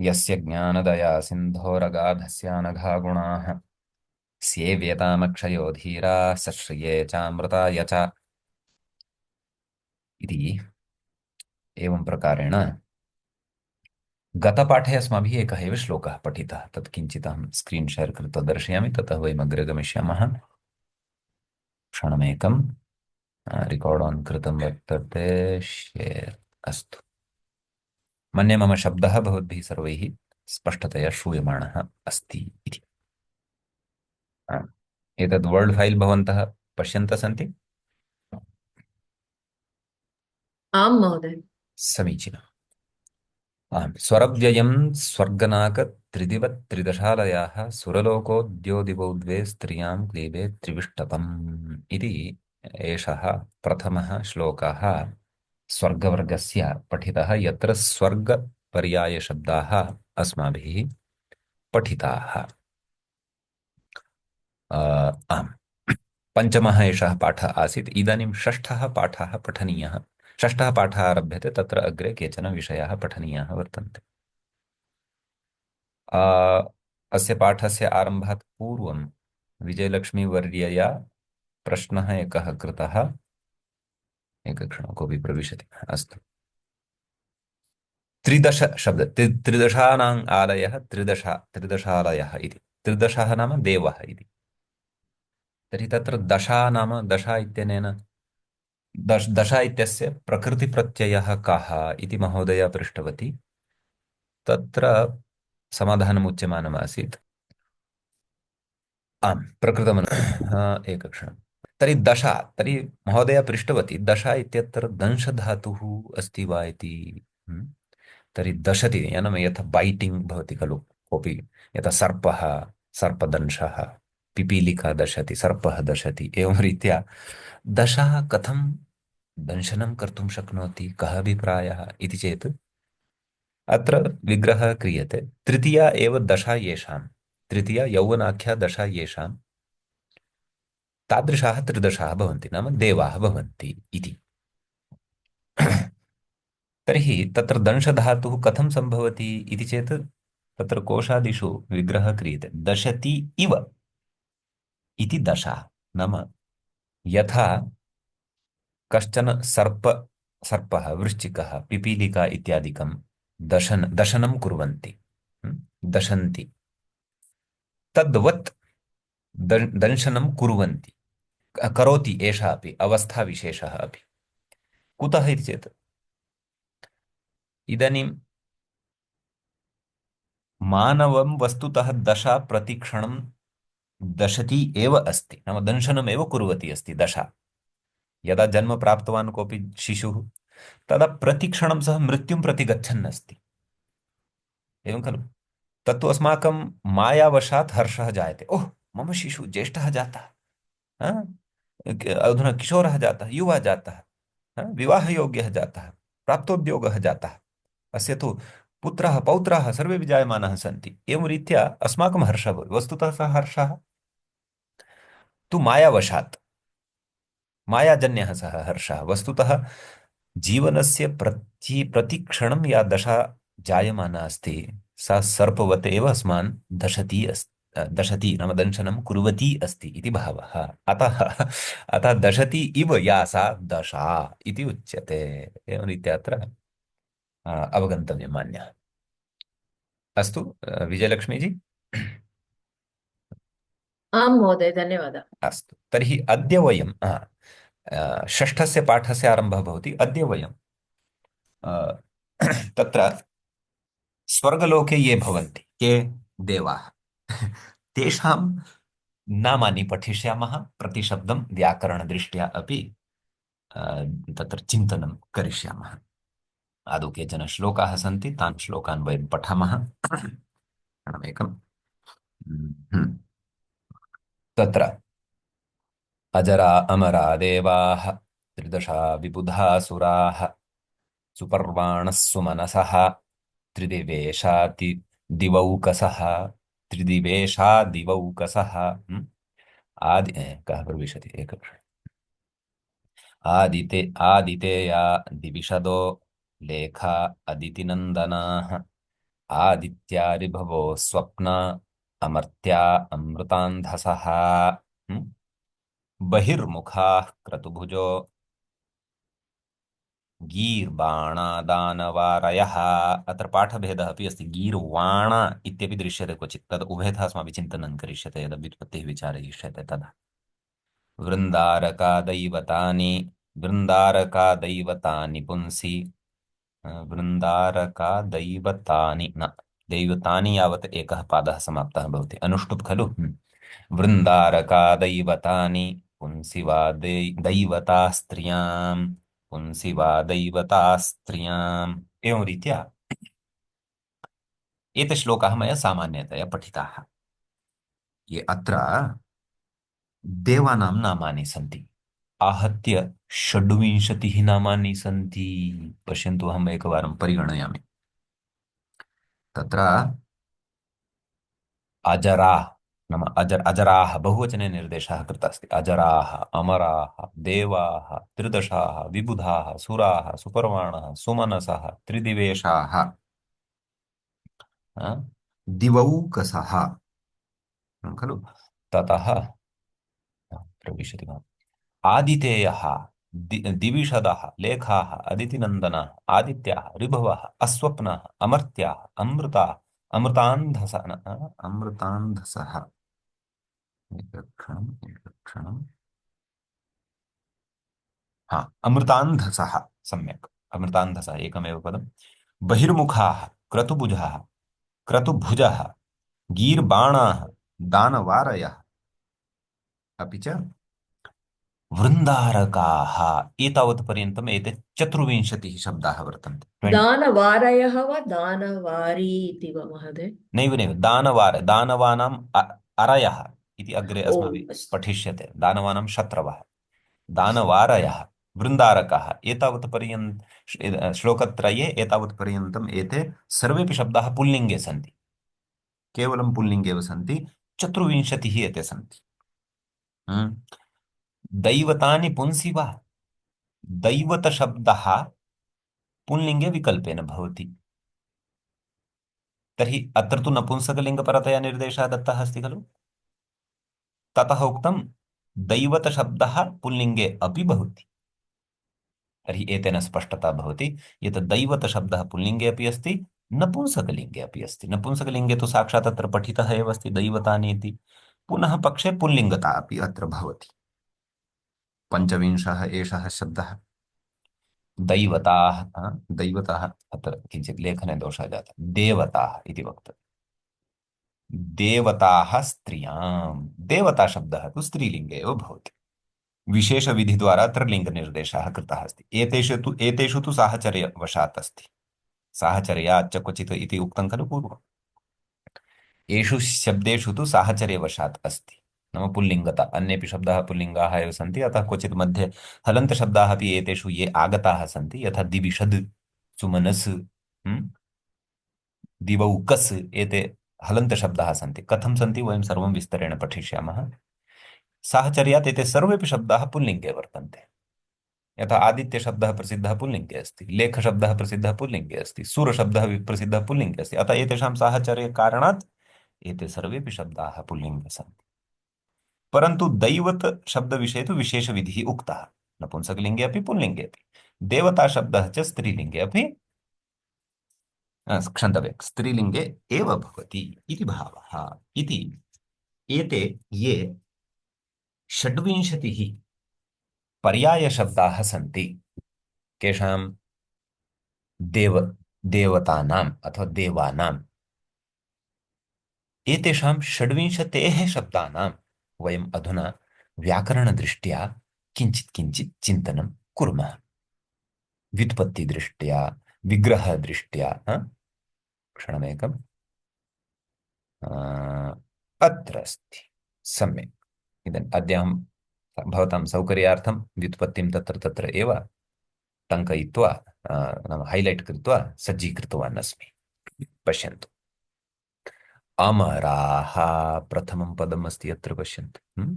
यस्य ज्ञानदया सिन्धोरगाधस्यानघा गुणाः स्येव्यतामक्षयो धीराः सश्रिये चामृताय च इति। एवं प्रकारेण गतपाठे अस्माभिः एकः एव श्लोकः पठितः। तत् किञ्चित् अहं स्क्रीन् शेर् कृत्वा दर्शयामि, ततः वयम् अग्रे गमिष्यामः। क्षणमेकम्। रिकार्ड् आन् कृतं वर्तते। शेर्। अस्तु। मन्ये मम शब्दः भवद्भिः सर्वैः स्पष्टतया श्रूयमाणः अस्ति इति। आ, एतद् वर्ड् फैल् भवन्तः पश्यन्तः सन्ति? आम महोदय। समीचीनम्। आम्। स्वरव्ययं स्वर्गनाक त्रिदिवत् त्रिदशालयाः सुरलोकोद्योदिवौ द्वे स्त्रियां क्लीबे त्रिविष्टपम् इति। एषः प्रथमः श्लोकः स्वर्गवर्गस्य पठितः, यत्र स्वर्गपर्यायशब्दाः अस्माभिः पठिताः। आम्। पञ्चमः एषः पाठः आसीत्। इदानीं षष्ठः पाठः पठनीयः। षष्ठः पाठः आरभ्यते, तत्र अग्रे केचन विषयाः पठनीयाः वर्तन्ते। आ, अस्य पाठस्य आरम्भात् पूर्वं विजयलक्ष्मीवर्यया प्रश्नः एकः कृतः। एकक्षणं कोऽपि प्रविशति। अस्तु। त्रिदश शब्द त्रिदशानाम् आलयः त्रिदशालयः इति। त्रिदशः नाम देवः इति। तर्हि तत्र दशा नाम दशा इत्यनेन दशा इत्यस्य प्रकृतिप्रत्ययः कः इति महोदया पृष्टवती। तत्र समाधानम् उच्यमानमासीत्। आम्, प्रकृतमनु एकक्षणं। तर्हि दशा, तर्हि महोदया पृष्टवती दशा इत्यत्र दंशधातुः अस्ति वा इति। हम्म। तर्हि दशति नाम यथा बैटिङ्ग् भवति खलु कोऽपि, यथा सर्पः सर्पदंशः, पिपीलिका दशति, सर्पः दशति, एवं रीत्या दशः कथं दंशनं कर्तुं शक्नोति, कः अभिप्रायः इति चेत् अत्र विग्रहः क्रियते। तृतीया एव दशा येषां, तृतीया यौवनाख्या दशा येषां तादृशाः त्रिदशाः भवन्ति, नाम देवाः भवन्ति इति। तर्हि तत्र दंशधातुः कथं सम्भवति इति चेत् तत्र कोशादिषु विग्रहः क्रियते दशति इव इति दशा। नाम यथा कश्चन सर्पः वृश्चिकः पिपीलिका इत्यादिकं दशनं कुर्वन्ति, दशन्ति, तद्वत् दंशनं कुर्वन्ति, करोति एषः अपि अवस्थाविशेषः अपि। कुतः इति चेत् इदानीं मानवं वस्तुतः दशा प्रतिक्षणं दशति एव अस्ति, नाम दंशनमेव कुर्वती अस्ति दशा। यदा जन्म प्राप्तवान् कोऽपि शिशुः, तदा प्रतिक्षणं सः मृत्युं प्रति गच्छन् अस्ति, एवं खलु। तत्तु अस्माकं मायावशात् हर्षः जायते, ओह मम शिशुः ज्येष्ठः जातः, हा? अधुना किशोरः जातः, युवा जातः, हा? विवाहयोग्यः जातः, प्राप्तोद्योगः जातः, अस्य तु पुत्रः पौत्राः सर्वे विजायमानाः सन्ति, एवं रीत्या अस्माकं हर्षः भवति। वस्तुतः सः हर्षः तु मायावशात्, मायाजन्यः सः हर्षः। वस्तुतः जीवनस्य प्रतिक्षणं या दशा जायमाना अस्ति, सा सर्पवत् एव अस्मान् दशती अस्ति, दशती नाम दंशनं कुर्वती अस्ति इति भावः। अतः अतः दशती इव या सा दशा इति उच्यते। एवं रीत्या अत्र अवगन्तव्यं मान्यः। अस्तु। विजयलक्ष्मी जी। आम महोदय, धन्यवादः। अस्तु। तर्हि अद्य वयं षष्ठस्य पाठस्य आरम्भः भवति। अद्य वयं अ, तत्र स्वर्गलोके ये भवन्ति के देवाः तेषां नामानि पठिष्यामः। प्रतिशब्दं व्याकरणदृष्ट्या अपि अ, तत्र चिन्तनं करिष्यामः। आदौ केचन श्लोकाः सन्ति, तान् श्लोकान् वयं पठामः। क्षणमेकम्। हम्म। तत्र अजरा अमरा देवाः त्रिदशा विबुधासुराः सुपर्वाणः सुमनसः त्रिदिवेशाति दिवौकसः त्रिदिवेशादिवौकसः। कः प्रविशति एकक्षणम्। आदितेया दिविशदो लेखा अदितिनन्दनाः आदित्या ऋभवो स्वप्न अमर्त्या अमृतान्धसः बहिर्मुखाः क्रतुभुजो गीर्वाणादानवारयः। अत्र पाठभेदः अपि अस्ति। गीर्वाण इत्यपि दृश्यते क्वचित्, तद् उभयथा अस्माभिः चिन्तनं करिष्यते यदा व्युत्पत्तिः विचारयिष्यते तदा। वृन्दारका दैवतानि, वृन्दारका दैवतानि पुंसि, वृन्दारका दैवतानि न, दैवतानि यावत् एकः पादः समाप्तः भवति, अनुष्टुप् खलु। वृन्दारका दैवतानि पुंसि वा दैवता स्त्रियां, पुंसि वा दैवता स्त्रियाम्, एवं रीत्या एते श्लोकाः मया सामान्यतया पठिताः। ये अत्र देवानां नामानि सन्ति, आहत्य षड्विंशतिः नामानि सन्ति। पश्यन्तु, अहम् एकवारं परिगणयामि। तत्र अजराः नाम अजराः बहुवचने निर्देशः कृतः अस्ति। अजराः, अमराः, देवाः, त्रिदशाः, विबुधाः, सुराः, सुपर्वाणाः, सुमनसः, त्रिदिवेशाः, अ, दिवौकसः, खलु। ततः प्रविशति वा? आदितेयः, दिविषदः, लेखाः, अदितिनन्दनाः, आदित्याः, ऋभवः, अस्वप्नाः, अमर्त्याः, अमृताः, अमृतान्धसः, अमृतान्धसः, एकक्षणम् एकक्षणम्, हा, अमृतान्धसः, सम्यक्, अमृतान्धसः एकमेव पदम्। बहिर्मुखाः क्रतुभुजः, क्रतुभुजः, गीर्बाणाः, दानवारयः, अपि च वृन्दारकाः। एतावत् पर्यन्तम् एते चतुर्विंशतिः शब्दाः वर्तन्ते। दानवारयः वा दानवारी इति वा महोदय? नैव नैव, दानवानाम् अरयः इति अग्रे ओ अस्माभिः अस्तु। पठिष्यते। दानवानां शत्रवः, दानवारयः, वृन्दारकाः, एतावत् पर्यन्तं श्लोकत्रये एतावत् पर्यन्तम् एते सर्वेपि शब्दाः पुल्लिङ्गे सन्ति, केवलं पुल्लिङ्गे एव सन्ति। चतुर्विंशतिः एते सन्ति। हम्म। दैवतानि पुंसि वा? दैवतशब्दः पुल्लिङ्गे विकल्पेन भवति। तर्हि अत्र तु नपुंसकलिङ्गपरतया निर्देशः दत्तः अस्ति खलु। ततः उक्तं दैवतशब्दः पुल्लिङ्गे अपि भवति। तर्हि एतेन स्पष्टता भवति यत् दैवतशब्दः पुल्लिङ्गे अपि अस्ति, नपुंसकलिङ्गे अपि अस्ति। नपुंसकलिङ्गे तु साक्षात् अत्र पठितः एव अस्ति दैवतानि इति। पुनः पक्षे पुल्लिङ्गता अपि अत्र भवति। पञ्चविंशः एषः शब्दः। दैवताः, दैवताः, अत्र किञ्चित् लेखने दोषः जातः, देवताः इति वक्तव्यम्। देवताः स्त्रियां, देवता शब्दः तु स्त्रीलिङ्गे एव भवति। विशेषविधिद्वारा अत्र लिङ्गनिर्देशः कृतः अस्ति। एतेषु तु साहचर्यवशात् अस्ति। साहचर्याच्च क्वचित् इति उक्तं खलु पूर्वम्। एषु शब्देषु तु साहचर्यवशात् अस्ति, नाम पुल्लिङ्गता। अन्येपि शब्दाः पुल्लिङ्गाः एव सन्ति, अतः क्वचित् मध्ये हलन्तशब्दाः अपि एतेषु ये आगताः सन्ति, यथा दिविषद्, सुमनस्, दिवौकस्, एते हलन्तशब्दाः सन्ति। कथं सन्ति वयं सर्वं विस्तरेण पठिष्यामः। साहचर्यात् एते सर्वेपि शब्दाः पुल्लिङ्गे वर्तन्ते। यथा आदित्यशब्दः प्रसिद्धः पुल्लिङ्गे अस्ति, लेखशब्दः प्रसिद्धः पुल्लिङ्गे अस्ति, सूरशब्दः प्रसिद्धः पुल्लिङ्गे अस्ति। अतः एतेषां साहचर्यकारणात् एते सर्वेपि शब्दाः पुल्लिङ्गे सन्ति। परन्तु दैवत शब्दविषये तु विशेषविधिः उक्तः, नपुंसकलिङ्गे अपि पुल्लिङ्गे अपि। देवता शब्दः च स्त्रीलिङ्गे अपि, क्षन्तव्यं, स्त्रीलिङ्गे एव भवति इति भावः। इति एते ये षड्विंशतिः पर्यायशब्दाः सन्ति, केषां? देव देवतानाम् अथवा देवानाम्। एतेषां षड्विंशतेः शब्दानां वयम् अधुना व्याकरणदृष्ट्या किञ्चित् किञ्चित् चिन्तनं कुर्मः। व्युत्पत्तिदृष्ट्या, विग्रहदृष्ट्या। क्षणमेकम्, अत्र अस्ति, सम्यक्। इदानीम् अद्य अहं भवतां सौकर्यार्थं व्युत्पत्तिं तत्र तत्र एव टङ्कयित्वा, नाम हैलैट् कृत्वा सज्जीकृतवान् अस्मि। पश्यन्तु। अमराः प्रथमं पदम् अस्ति अत्र, पश्यन्तु।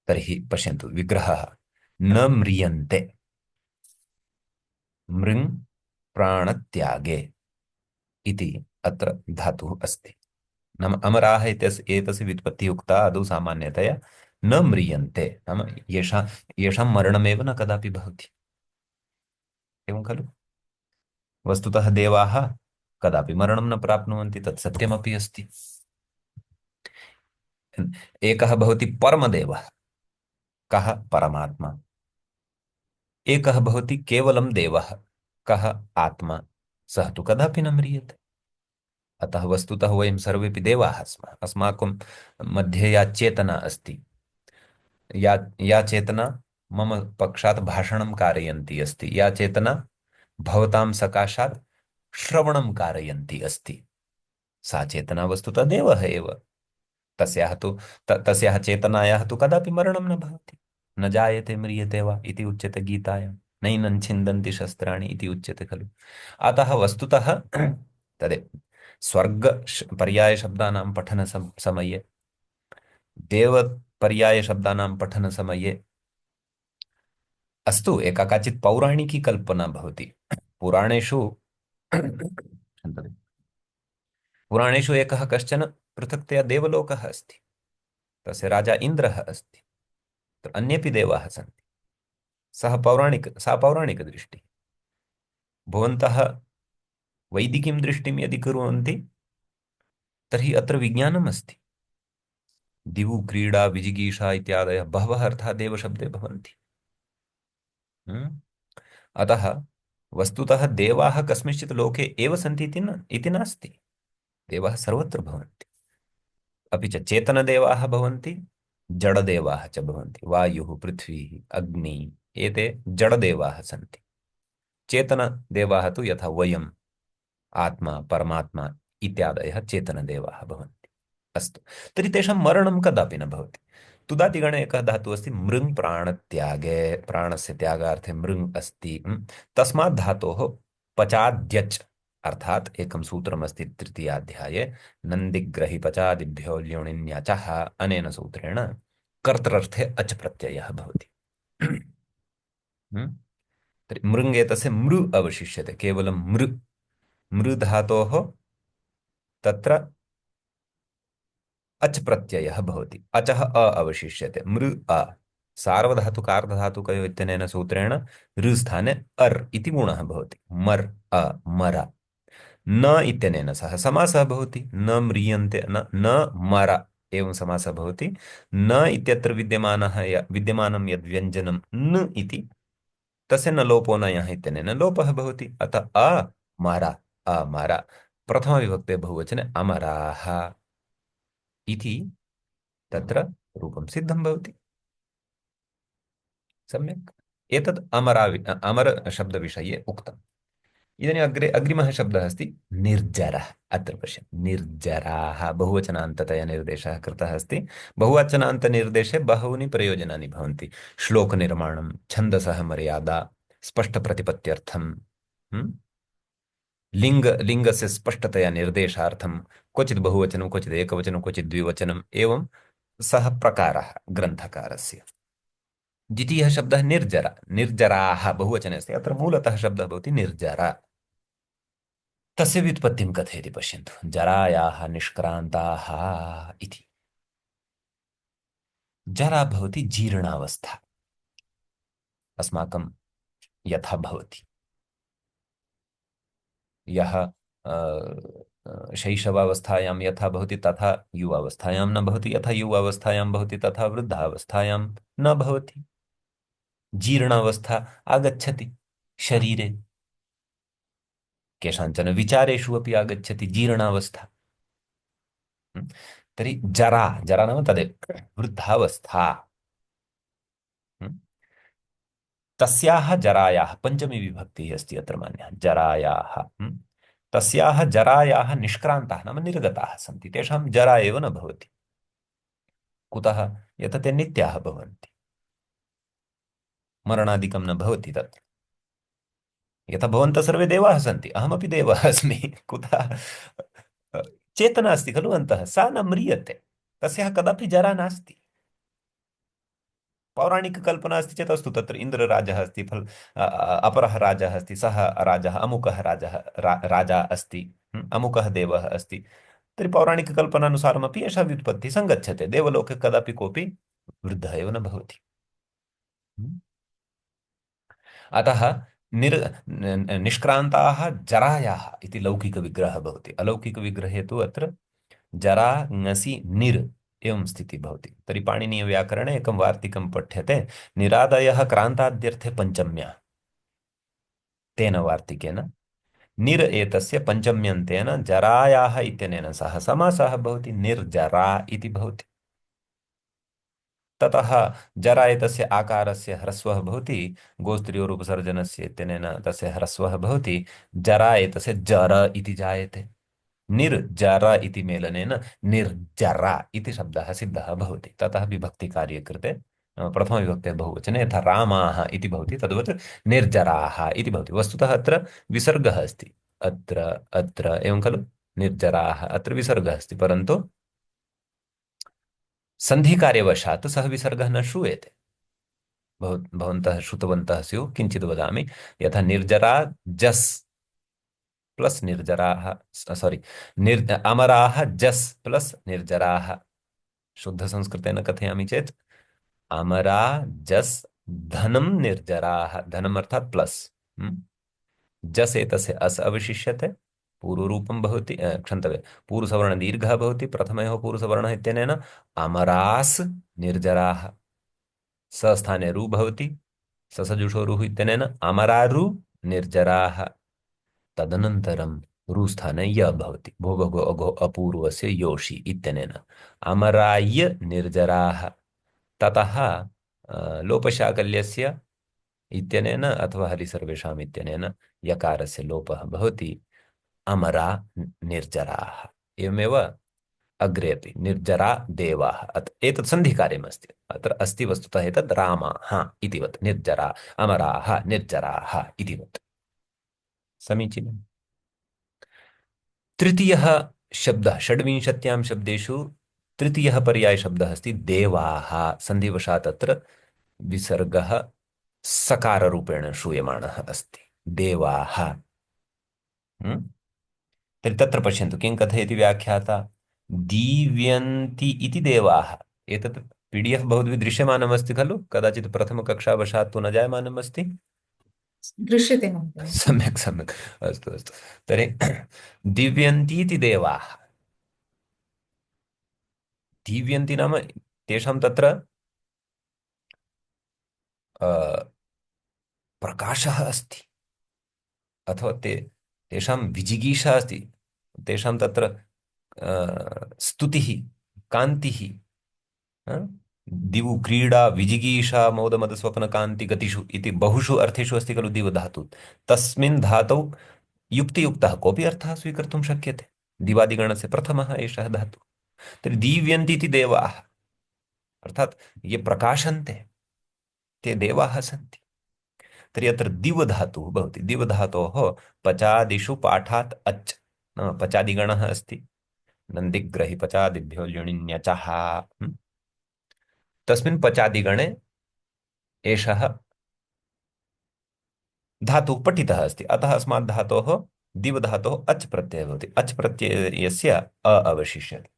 तर्हि पश्यन्तु, विग्रहः न म्रियन्ते, मृङ् प्राणत्यागे इति अत्र धातुः अस्ति। नाम अमराः एतस्य व्युत्पत्तिः उक्ता आदौ सामान्यतया न म्रियन्ते, नाम येषां मरणमेव न कदापि भवति, एवं खलु। वस्तुतः देवाः कदापि मरणं न प्राप्नुवन्ति, तत् सत्यमपि अस्ति। एकः भवति परमदेवः, कः? परमात्मा। एकः भवति केवलं देवः, कः? आत्मा। सः तु कदापि न म्रियते। अतः वस्तुतः वयं सर्वेपि देवाः स्मः। अस्माकं मध्ये या चेतना अस्ति, या या चेतना मम पक्षात् भाषणं कारयन्ती अस्ति, या चेतना भवतां सकाशात् श्रवणं कारयन्ती अस्ति, सा चेतना वस्तुतः देवः एव। तस्याः तु तस्याः चेतनायाः तु कदापि मरणं न भवति। न जायते म्रियते वा इति उच्यते गीतायां। नैनं छिन्दन्ति शस्त्राणि इति उच्यते खलु। अतः वस्तुतः तदेव स्वर्ग पर्याय शब्दानां पठन समये, देव पर्याय शब्दानां पठन समये अस्तु एका काचित् पौराणिकी कल्पना भवति। पुराणेषु पुराणेषु एकः कश्चन पृथक्तया देवलोकः अस्ति, तस्य राजा इन्द्रः अस्ति, अन्येपि देवाः सन्ति। सा पौराणिकदृष्टिः। भवन्तः वैदिकीं दृष्टिं यदि कुर्वन्ति तर्हि अत्र विज्ञानम् अस्ति। दिवु क्रीडा विजिगीषा इत्यादयः बहवः अर्थाः देवशब्दे भवन्ति। अतः वस्तुतः देवाः कस्मिंश्चित् लोके एव सन्ति इति नास्ति। देवाः सर्वत्र भवन्ति। अपि च चेतनदेवाः भवन्ति, जडदेवाः च भवन्ति। वायुः, पृथ्वी, अग्नि एते जडदेवाः सन्ति। चेतनदेवाः तु यथा वयम्, आत्मा, परमात्मा इत्यादयः चेतनदेवाः भवन्ति। अस्तु, तर्हि तेषां मरणं कदापि न भवति। तुदादिगणे एकः धातुः अस्ति मृङ् प्राणत्यागे, प्राणस्य त्यागार्थे मृङ् अस्ति। तस्मात् धातोः पचाद्यच् अर्थात् एकं सूत्रमस्ति तृतीयाध्याये, नन्दिग्रहि पचादिभ्यो ल्योणिन्यचः। अनेन सूत्रेण कर्तृर्थे अच् प्रत्ययः भवति। तर्हि मृङ् एतस्य मृ अवशिष्यते, केवलं मृ। मृ धातोः तत्र अच् प्रत्ययः भवति, अचः अ अवशिष्यते, मृ अ। सार्वधातुकार्धधातुकयो इत्यनेन सूत्रेण ऋ स्थाने अर् इति गुणः भवति। मर् अ मर। न इत्यनेन सह समासः भवति, न म्रियन्ते न मर, एवं समासः भवति। न इत्यत्र विद्यमानं यद् व्यञ्जनं न इति, तस्य न लोपो न यः इत्यनेन लोपः भवति। अतः अमर अमर, प्रथमविभक्ते बहुवचने अमराः इति तत्र रूपं सिद्धं भवति। सम्यक्। एतद् अमर शब्दविषये उक्तम्। इदानीम् अग्रिमः शब्दः अस्ति निर्जरः। अत्र पश्य, निर्जराः बहुवचनान्ततया निर्देशः कृतः अस्ति। बहुवचनान्तनिर्देशे बहूनि प्रयोजनानि भवन्ति। श्लोकनिर्माणं, छन्दसः मर्यादा, स्पष्टप्रतिपत्त्यर्थं, लिङ्गस्य स्पष्टतया निर्देशार्थं, क्वचित् बहुवचनं, क्वचित् एकवचनं, क्वचित् द्विवचनम्, एवं सः प्रकारः ग्रन्थकारस्य। द्वितीयः शब्दः निर्जरा। निर्जराः बहुवचने अस्ति, अत्र मूलतः शब्दः भवति निर्जरा। तस्य व्युत्पत्तिं कथयति पश्यन्तु, जरायाः निष्क्रान्ताः इति। जरा भवति जीर्णावस्था, अस्माकं यथा भवति। यः शैशवावस्थायां यथा भवति तथा युवावस्थायां न भवति, यथा युवावस्थायां भवति तथा वृद्धावस्थायां न भवति। जीर्णावस्था आगच्छति शरीरे, केषाञ्चन विचारेषु अपि आगच्छति जीर्णावस्था। तर्हि जरा, जरा नाम तदेव वृद्धावस्था। तस्याः जरायाः पञ्चमी विभक्तिः अस्ति अत्र मान्यः, जरायाः। तस्याः जरायाः निष्क्रान्ताः नाम निर्गताः सन्ति, तेषां जरा एव न भवति। कुतः? यतः ते नित्याः भवन्ति, मरणादिकं न भवति तत्र। यथा भवन्तः सर्वे देवाः सन्ति, अहमपि देवः अस्मि। कुतः? चेतना अस्ति खलु अन्तः, सा न म्रियते, तस्याः कदापि जरा नास्ति। पौराणिककल्पना अस्ति चेत् अस्तु, तत्र इन्द्रराजः अस्ति, अपरः राजः अस्ति, सः राजः अमुकः राजः राजा अस्ति, अमुकः देवः अस्ति, तर्हि पौराणिककल्पनानुसारमपि एषा व्युत्पत्तिः सङ्गच्छते। देवलोके कदापि कोऽपि वृद्धः एव न भवति। अतः निष्क्रान्ताः जरायाः इति लौकिकविग्रहः भवति। अलौकिकविग्रहे तु अत्र जरा ङसि निर् एवं स्थितिः भवति। तर्हि पाणिनीयव्याकरणे एकं वार्तिकं पठ्यते, निरादयः क्रान्ताद्यर्थे पञ्चम्या, तेन वार्तिकेन निर एतस्य पञ्चम्यन्तेन जरायाः इत्यनेन सह समासः भवति, निर्जरा इति भवति। ततः जरा एतस्य आकारस्य ह्रस्वः भवति, गोस्त्रियोरुपसर्जनस्य इत्यनेन तस्य ह्रस्वः भवति, जरा एतस्य जर इति जायते। निर्जर इति मेलनेन निर्जरा इति शब्दः सिद्धः भवति। ततः विभक्तिकार्ये कृते प्रथमविभक्तेः बहुवचने यथा रामाः इति भवति तद्वत् निर्जराः इति भवति। वस्तुतः अत्र विसर्गः अस्ति, अत्र अत्र एवं खलु, निर्जराः अत्र विसर्गः अस्ति, परन्तु सन्धिकार्यवशात् सः विसर्गः न श्रूयते। भवन्तः श्रुतवन्तः स्युः, किञ्चित् वदामि। यथा निर्जरा जस् प्लस निर्जराः, सॉरी, अमराः जस् प्लस निर्जराः। शुद्ध संस्कृतेन कथयामि चेत् अमरा जस् धनं निर्जराः, धनम् अर्थात् प्लस, जस् एतस्य अस् अवशिष्यते, पूर्वरूपं भवति, क्षन्तव्य, पूर्वसवर्णदीर्घः भवति प्रथमयोः पूर्वसवर्णः इत्यनेन अमरास् निर्जराः। सस्थाने रु भवति, ससजुषो रुः इत्यनेन अमरारु निर्जराः। तदनन्तरं रुस्थाने य भवति, भोगो अघो अपूर्वस्य योषि इत्यनेन अमराय निर्जराः। ततः लोपशाकल्यस्य इत्यनेन अथवा हरिसर्वेषाम् इत्यनेन यकारस्य लोपः भवति, अमरा निर्जराः। एवमेव अग्रे अपि निर्जरा देवाः, एतत् सन्धिकार्यमस्ति। अत्र अस्ति वस्तुतः एतत् रामाः इतिवत्, निर्जरा अमराः निर्जराः इतिवत्। समीचीनम्। तृतीयः शब्दः, षड्विंशत्यां शब्देषु तृतीयः पर्यायशब्दः अस्ति देवाः। सन्धिवशात् अत्र विसर्गः सकाररूपेण श्रूयमाणः अस्ति, देवाः। तर्हि तत्र पश्यन्तु किं कथयति व्याख्याता, दीव्यन्ति इति देवाः। एतत् PDF भवद्भिः दृश्यमानमस्ति खलु, कदाचित् प्रथमकक्षावशात् तु न जायमानम् अस्ति। दृश्यते महोदय। सम्यक् सम्यक्, अस्तु अस्तु। तर्हि दिव्यन्ति इति देवाः, दीव्यन्ति नाम तेषां तत्र प्रकाशः अस्ति, अथवा तेषां विजिगीषा अस्ति, तेषां तत्र स्तुतिः कान्तिः, दिवु क्रीडा विजिगीषा मोदमदस्वप्नकान्तिगतिषु इति बहुषु अर्थेषु अस्ति खलु दिव धातु। तस्मिन् धातौ युक्तियुक्तः कोऽपि अर्थः स्वीकर्तुं शक्यते। दिवादिगणस्य प्रथमः एषः धातुः। तर्हि दीव्यन्ति इति देवाः, अर्थात् ये प्रकाशन्ते ते देवाः सन्ति। तर्हि अत्र दिवधातुः भवति। दिवधातोः पचादिषु पाठात् अच्, नाम पचादिगणः अस्ति, नन्दिग्रहि पचादिभ्यो ल्युणिन्यचः। तस्मिन् पचादिगणे एषः धातुः पठितः अस्ति, अतः अस्मात् धातोः दिवधातोः अच् प्रत्ययः भवति। अच् प्रत्ययस्य अ अवशिष्यते।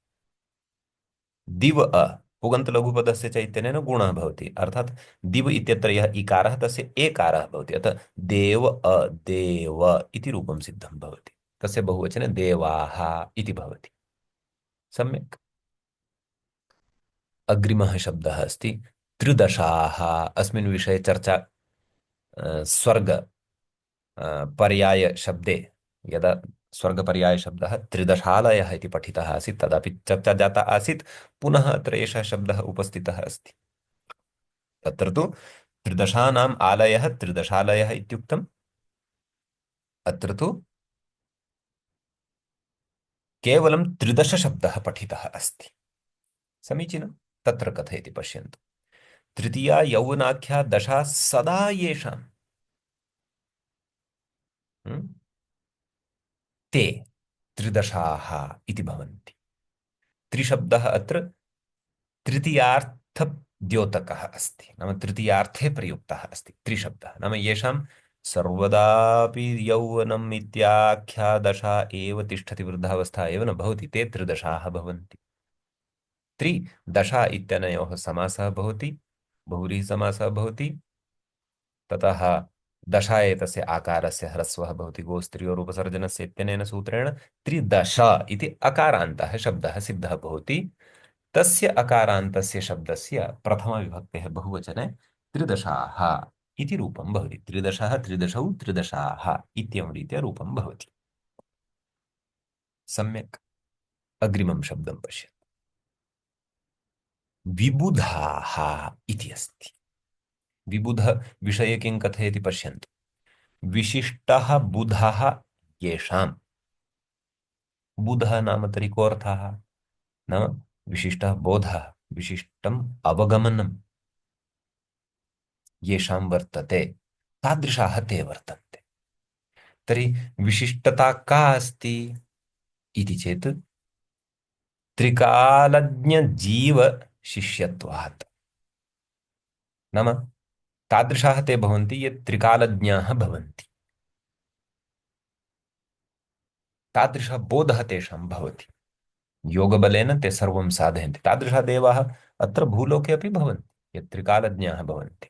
दिव अ पुगन्तलघुपदस्य चैतन्येन गुणः भवति, अर्थात् दिव इत्यत्र यः इकारः तस्य एकारः भवति, अतः देव अ देव इति रूपं सिद्धं भवति। तस्य बहुवचने देवाः इति भवति। सम्यक्। अग्रिमः शब्दः अस्ति त्रिदशाः। अस्मिन् विषये चर्चा स्वर्ग पर्याय शब्दे, यदा स्वर्गपर्यायशब्दः त्रिदशालयः इति पठितः आसीत् तदापि चर्चा जाता आसीत्, पुनः अत्र एषः शब्दः उपस्थितः अस्ति। तत्र तु त्रिदशानाम् आलयः त्रिदशालयः इत्युक्तम्, अत्र तु केवलं त्रिदशशब्दः पठितः अस्ति। समीचीनं। तत्र कथयति पश्यन्तु, तृतीया यौवनाख्या दशा सदा येषाम्, ते त्रिदशाः इति भवन्ति। त्रिशब्दः अत्र तृतीयार्थप्रयोजकः द्योतकः अस्ति, नाम तृतीयार्थे प्रयुक्तः अस्ति त्रिशब्दः, नाम येषां सर्वदापि यौवनम् इत्याख्या दशा एव तिष्ठति, वृद्धावस्था एव न भवति, ते त्रिदशाः भवन्ति। त्रिदशा इत्यनयोः समासः भवति, बहुव्रीहि समासः भवति, ततः दशा एतस्य आकारस्य ह्रस्वः भवति गोस्त्रियोरुपसर्जनस्य इत्यनेन सूत्रेण त्रिदश इति अकारान्तः शब्दः सिद्धः भवति। तस्य अकारान्तस्य शब्दस्य प्रथमविभक्तेः बहुवचने त्रिदशाः इति रूपं भवति। त्रिदशः, त्रिदशौ, त्रिदशाः इत्येवं रीत्या रूपं भवति। सम्यक्। अग्रिमं शब्दं पश्य। विबुधाः इति अस्ति। विबुध विषये किं कथयति पश्यन्तु। विशिष्टः बुधः येषां, बुधः नाम तर्हि कोऽर्थः, नाम विशिष्टः बोधः, विशिष्टम् अवगमनं येषां वर्तते तादृशाः ते वर्तन्ते। तर्हि विशिष्टता का अस्ति इति चेत् त्रिकालज्ञजीवशिष्यत्वात्, नाम तादृशाः ते भवन्ति ये त्रिकालज्ञाः भवन्ति, तादृशः बोधः तेषां भवति, योगबलेन ते सर्वं साधयन्ति। तादृशाः देवाः अत्र भूलोके अपि भवन्ति ये त्रिकालज्ञाः भवन्ति,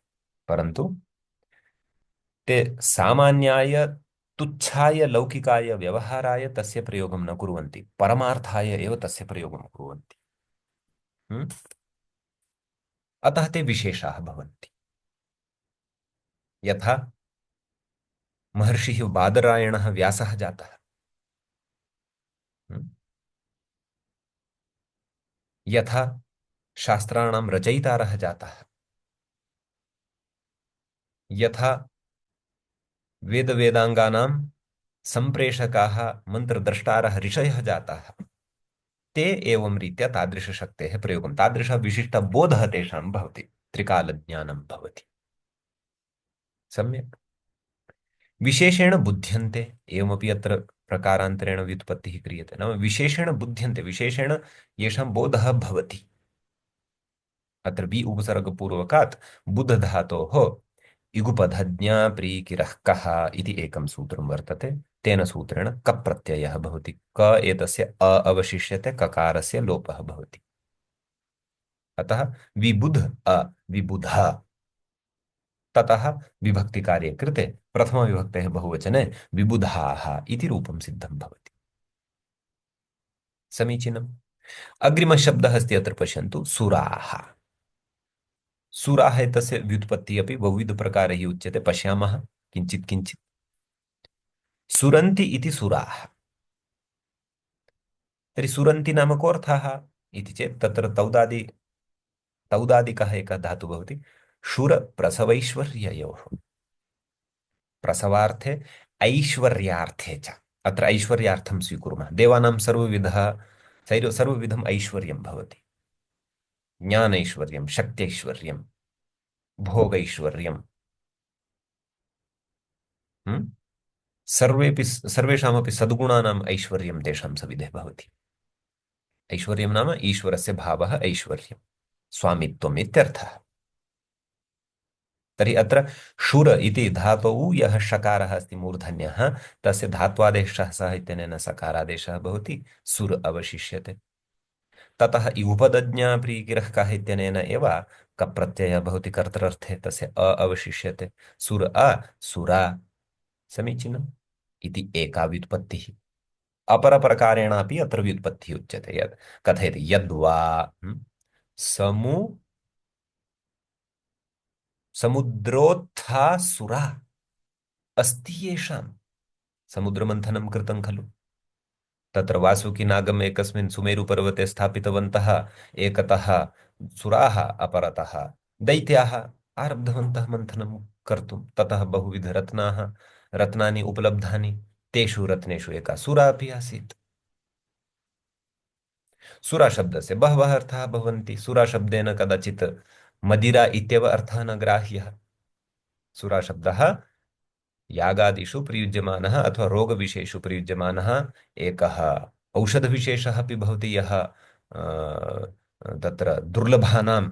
परन्तु ते सामान्याय तुच्छाय लौकिकाय व्यवहाराय तस्य प्रयोगं न कुर्वन्ति, परमार्थाय एव तस्य प्रयोगं कुर्वन्ति। अतः ते विशेषाः भवन्ति। यथा महर्षिः बादरायणः व्यासः जातः, यथा शास्त्राणां रचयितारः जातः, यथा वेदवेदाङ्गानां सम्प्रेषकाः मन्त्रद्रष्टारः ऋषयः जाताः, ते एवं रीत्या तादृशशक्तेः प्रयोगं, तादृशः विशिष्टबोधः तेषां भवति, त्रिकालज्ञानं भवति। सम्यक्। विशेषेण बुध्यन्ते, एवमपि अत्र प्रकारान्तरेण व्युत्पत्तिः क्रियते, नाम विशेषेण बुध्यन्ते, विशेषेण येषां बोधः भवति। अत्र वि उपसर्गपूर्वकात् बुध धातोः इगुपधज्ञा प्रीकिरः कः इति एकं सूत्रं वर्तते। तेन सूत्रेण कप् प्रत्ययः भवति, क एतस्य अ अवशिष्यते, ककारस्य लोपः भवति। अतः विबुध अ विबुधः, ततः विभक्तिकार्ये कृते प्रथमविभक्तेः बहुवचने विबुधाः इति रूपं सिद्धं भवति। समीचीनम्। अग्रिमः शब्दः अस्ति अत्र पश्यन्तु, सुराः। सुराः एतस्य व्युत्पत्तिः अपि बहुविधप्रकारैः उच्यते, पश्यामः किञ्चित् किञ्चित्। सुरन्ति इति सुराः। तर्हि सुरन्ति नाम कोऽर्थः इति चेत् तत्र तौदादिकः एकः धातुः भवति, शूरप्रसवैश्वर्ययोः, प्रसवार्थे ऐश्वर्यार्थे च। अत्र ऐश्वर्यार्थं स्वीकुर्मः। देवानां सर्वविधम् ऐश्वर्यं भवति, ज्ञानैश्वर्यं, शक्त्यैश्वर्यं, भोगैश्वर्यं, सर्वेषामपि सद्गुणानाम् ऐश्वर्यं तेषां सविधे भवति। ऐश्वर्यं नाम ईश्वरस्य भावः, ऐश्वर्यं स्वामित्वम् इत्यर्थः। तर्हि अत्र शूर इति धातौ यः षकारः अस्ति मूर्धन्यः, तस्य धात्वादेशः सः इत्यनेन सकारादेशः भवति, सुर अवशिष्यते। ततः उपदज्ञा प्रीकिरः कः इत्यनेन एव कप्रत्ययः भवति कर्तृर्थे, तस्य अ अवशिष्यते, सुर अ सुरा। समीचीनम्। इति एका व्युत्पत्तिः। अपरप्रकारेणापि अत्र व्युत्पत्तिः उच्यते, यत् कथयति यद्वा समुद्रोत्था सुरा अस्ति येषां, समुद्रमन्थनं कृतं खलु, तत्र वासुकिनागम् एकस्मिन् सुमेरुपर्वते स्थापितवन्तः, एकतः सुराः अपरतः दैत्याः आरब्धवन्तः मन्थनं कर्तुं। ततः रत्नानि उपलब्धानि, तेषु रत्नेषु एका सुरा अपि आसीत्। सुरा शब्दस्य बहवः अर्थाः भवन्ति। सुरा शब्देन कदाचित् मदिरा इत्येव अर्थः न ग्राह्यः। सुरा शब्दः यागादिषु प्रयुज्यमानः अथवा रोगविषयेषु प्रयुज्यमानः एकः औषधविशेषः अपि भवति, यः तत्र दुर्लभानां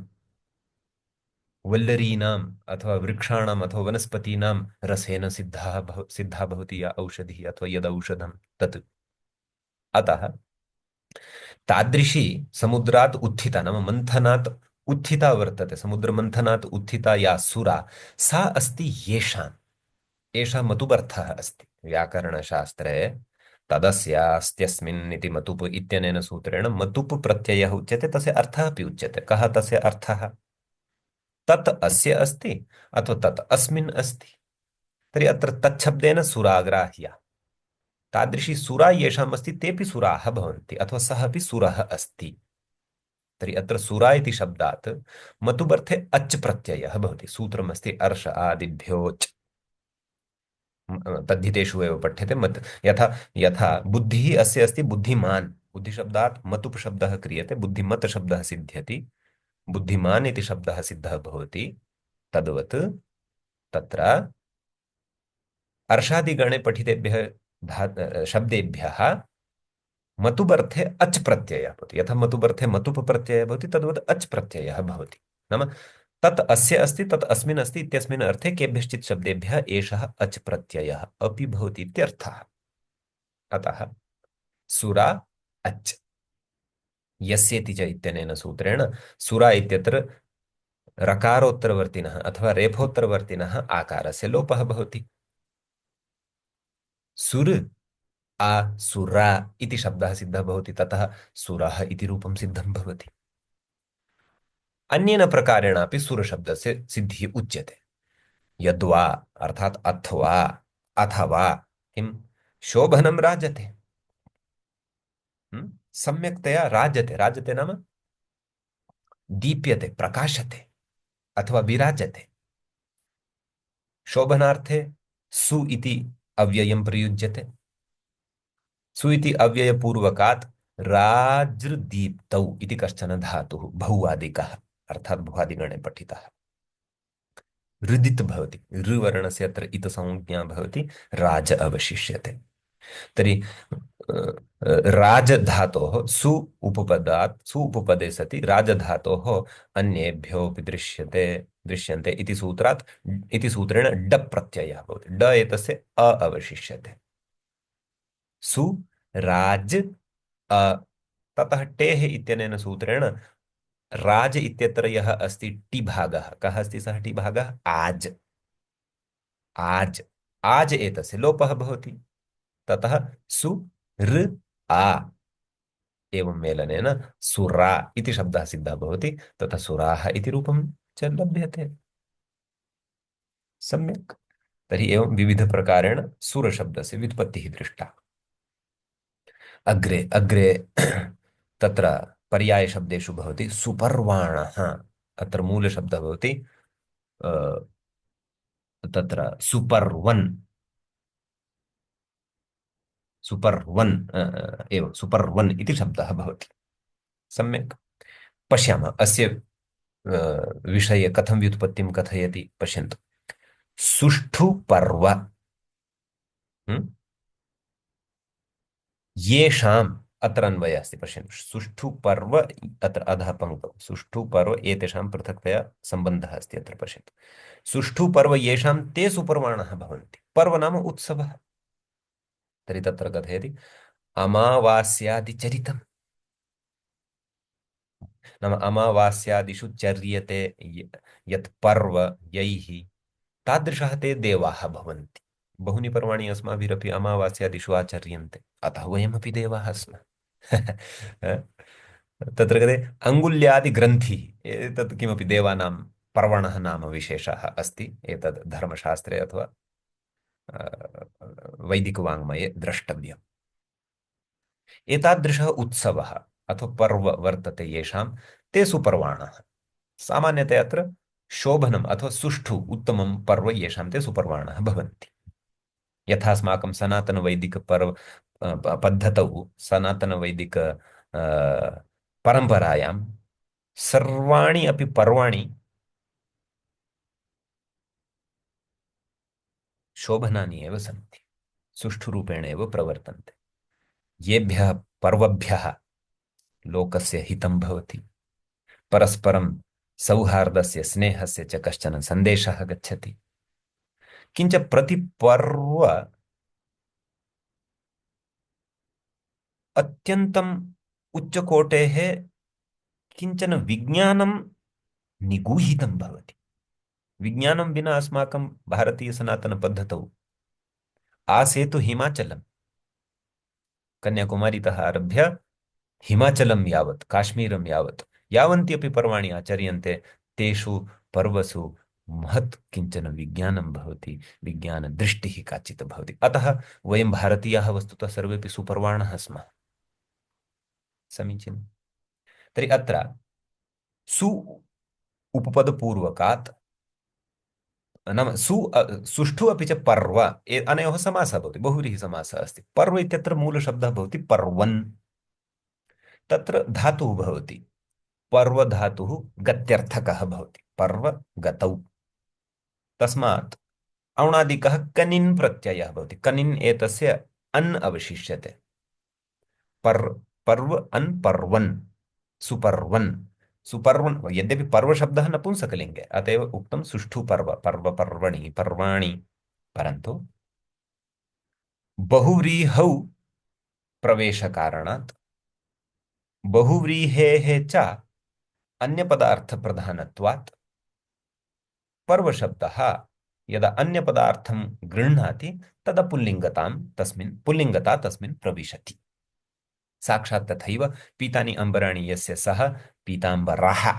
वल्लरीणाम् अथवा वृक्षाणाम् अथवा वनस्पतीनां रसेन सिद्धा भवति या औषधिः अथवा यदौषधं तत्। अतः तादृशी समुद्रात् उत्थिता नाम मन्थनात् उत्थिता वर्तते, समुद्रमन्थनात् उत्थिता या सुरा सा अस्ति येषाम्, एषः मतुबर्थः अस्ति व्याकरणशास्त्रे। तदस्यास्त्यस्मिन् इति मतुप् इत्यनेन सूत्रेण मतुप् प्रत्ययः उच्यते, तस्य अर्थः अपि उच्यते। कः तस्य अर्थः? तत् अस्य अस्ति अथवा तत् अस्मिन् अस्ति। तर्हि अत्र तच्छब्देन सुराग्राह्या, तादृशी सुरा येषाम् अस्ति तेऽपि सुराः भवन्ति अथवा सः अपि सुरः अस्ति। तर्हि अत्र सुरा इति शब्दात् मतुबर्थे अच् प्रत्ययः भवति। सूत्रमस्ति अर्ष आदिभ्योच्, तद्धितेषु एव पठ्यते। मत् यथा यथा बुद्धिः अस्य अस्ति बुद्धिमान्, बुद्धिशब्दात् मतुप् शब्दः क्रियते, बुद्धिमत् शब्दः सिद्ध्यति, बुद्धिमान् इति शब्दः सिद्धः भवति। तद्वत् तत्र अर्षादिगणे पठितेभ्यः शब्देभ्यः मतुबर्थे अच् प्रत्ययः भवति। यथा मतुबर्थे मतुप् प्रत्ययः भवति तद्वत् अच् प्रत्ययः भवति। नाम तत् अस्य अस्ति तत् अस्मिन् अस्ति इत्यस्मिन् अर्थे केभ्यश्चित् शब्देभ्यः एषः अच् प्रत्ययः अपि भवति इत्यर्थः। अतः सुरा अच् यस्येति च इत्यनेन सूत्रेण सुरा इत्यत्र रकारोत्तरवर्तिनः अथवा रेफोत्तरवर्तिनः आकारस्य लोपः भवति। सुर आ सुरा इति शब्दः सिद्धः भवति, ततः सुरः इति रूपं सिद्धं भवति। अन्येन प्रकारेणापि सुरशब्दस्य सिद्धिः उच्यते। यद्वा अर्थात् अथवा अथवा किं शोभनं राजते, सम्यक्तया राजते, राजते नाम दीप्यते, प्रकाशते अथवा विराजते। शोभनार्थे सु इति अव्ययं प्रयुज्यते। सु इति अव्ययपूर्वकात् राजृदीप्तौ इति कश्चन धातुः बहुवादिकः अर्थात् भुवादिगणे पठितः ऋदित् भवति। ऋवर्णस्य अत्र इत संज्ञा भवति, राज अवशिष्यते। तर्हि राजधातोः सु उपपदात् सु उपपदे सति राजधातोः अन्येभ्योऽपि दृश्यन्ते इति सूत्रात्, इति सूत्रेण ड प्रत्ययः भवति। ड एतस्य अ अवशिष्यते। सु राज अ, ततः टेः इत्यनेन सूत्रेण राज इत्यत्र यः अस्ति टि भागः, कः अस्ति सः टि भागः? आज। आज आज एतस्य लोपः भवति, ततः सु ऋ आ एवं मेलनेन सुरा इति शब्दः सिद्धः भवति, तथा सुराः इति रूपं च लभ्यते। सम्यक्। तर्हि एवं विविधप्रकारेण सुरशब्दस्य व्युत्पत्तिः दृष्टा। अग्रे अग्रे तत्र पर्यायशब्देषु भवति सुपर्वाणः। अत्र मूलशब्दः भवति तत्र सुपर्वन्, सुपर्वन् एवं सुपर्वन् इति शब्दः भवति। सम्यक्। पश्यामः अस्य विषये कथं व्युत्पत्तिं कथयति पश्यन्तु। सुष्ठु पर्व, येषाम् अत्र अन्वयः अस्ति। पश्यन्तु, सुष्ठु पर्व अत्र अधः पङ्क्तौ, सुष्ठु पर्व एतेषां पृथक्तया सम्बन्धः अस्ति अत्र। पश्यन्तु, सुष्ठु पर्व येषां ते सुपर्वाणः भवन्ति। पर्व नाम उत्सवः। तर्हि तत्र कथयति अमावास्यादिचरितम्, नाम अमावास्यादिषु चर्यते यत् पर्व यैः तादृशः ते देवाः भवन्ति। बहूनि पर्वाणि अस्माभिरपि अमावास्यादिषु आचर्यन्ते, अतः वयमपि देवाः स्मः। तत्र कथ्यते अङ्गुल्यादिग्रन्थिः, एतत् किमपि देवानां पर्वणः नाम विशेषः अस्ति। एतद् धर्मशास्त्रे अथवा वैदिकवाङ्मये द्रष्टव्यम्। एतादृशः उत्सवः अथवा पर्व वर्तते येषां ते सुपर्वाणः। सामान्यतया अत्र शोभनम् अथवा सुष्ठु उत्तमं पर्व येषां ते सुपर्वाणः भवन्ति। यथा अस्माकं सनातनवैदिकपर्व पद्धतौ, सनातनवैदिक परम्परायां सर्वाणि अपि पर्वाणि शोभनानि एव सन्ति, सुष्ठुरूपेण एव प्रवर्तन्ते। येभ्यः पर्वभ्यः लोकस्य हितं भवति, परस्परं सौहार्दस्य स्नेहस्य च कश्चन सन्देशः गच्छति। किञ्च प्रतिपर्व अत्यन्तम् उच्चकोटेः किञ्चन विज्ञानं निगूहितं भवति। विज्ञानं विना अस्माकं भारतीयसनातनपद्धतौ आसेतु हिमाचलं, कन्याकुमारीतः आरभ्य हिमाचलं यावत्, काश्मीरं यावत् यावन्ति अपि पर्वाणि आचर्यन्ते, तेषु पर्वसु महत् किञ्चन विज्ञानं भवति, विज्ञानदृष्टिः काचित् भवति। अतः वयं भारतीयाः वस्तुतः सर्वेपि सुपर्वाणः स्मः। समीचीनं। तर्हि अत्र सु उपपदपूर्वकात् नाम सुष्ठु अपि च पर्व अनयोः समासः भवति, बहुव्रीहिसमासः अस्ति। पर्व इत्यत्र मूलशब्दः भवति पर्वन्। तत्र धातुः भवति, पर्व धातुः गत्यर्थकः भवति, पर्व गतौ। तस्मात् औणादिकः कनिन् प्रत्ययः भवति, कनिन् एतस्य अन् अवशिष्यते। पर्व अन् पर्वन्, सुपर्वन्, सुपर्वन्। यद्यपि पर्व शब्दः नपुंसकलिङ्गे, अतएव उक्तं सुष्ठु पर्व, पर्व पर्वणि पर्वाणि, परन्तु बहुव्रीहौ प्रवेशकारणात् बहुव्रीहेः च अन्यपदार्थप्रधानत्वात् पर्वशब्दः यदा अन्यपदार्थं गृह्णाति तदा पुल्लिङ्गता तस्मिन् प्रविशति। साक्षात् तथैव पीतानि अम्बराणि यस्य सः पीताम्बराः,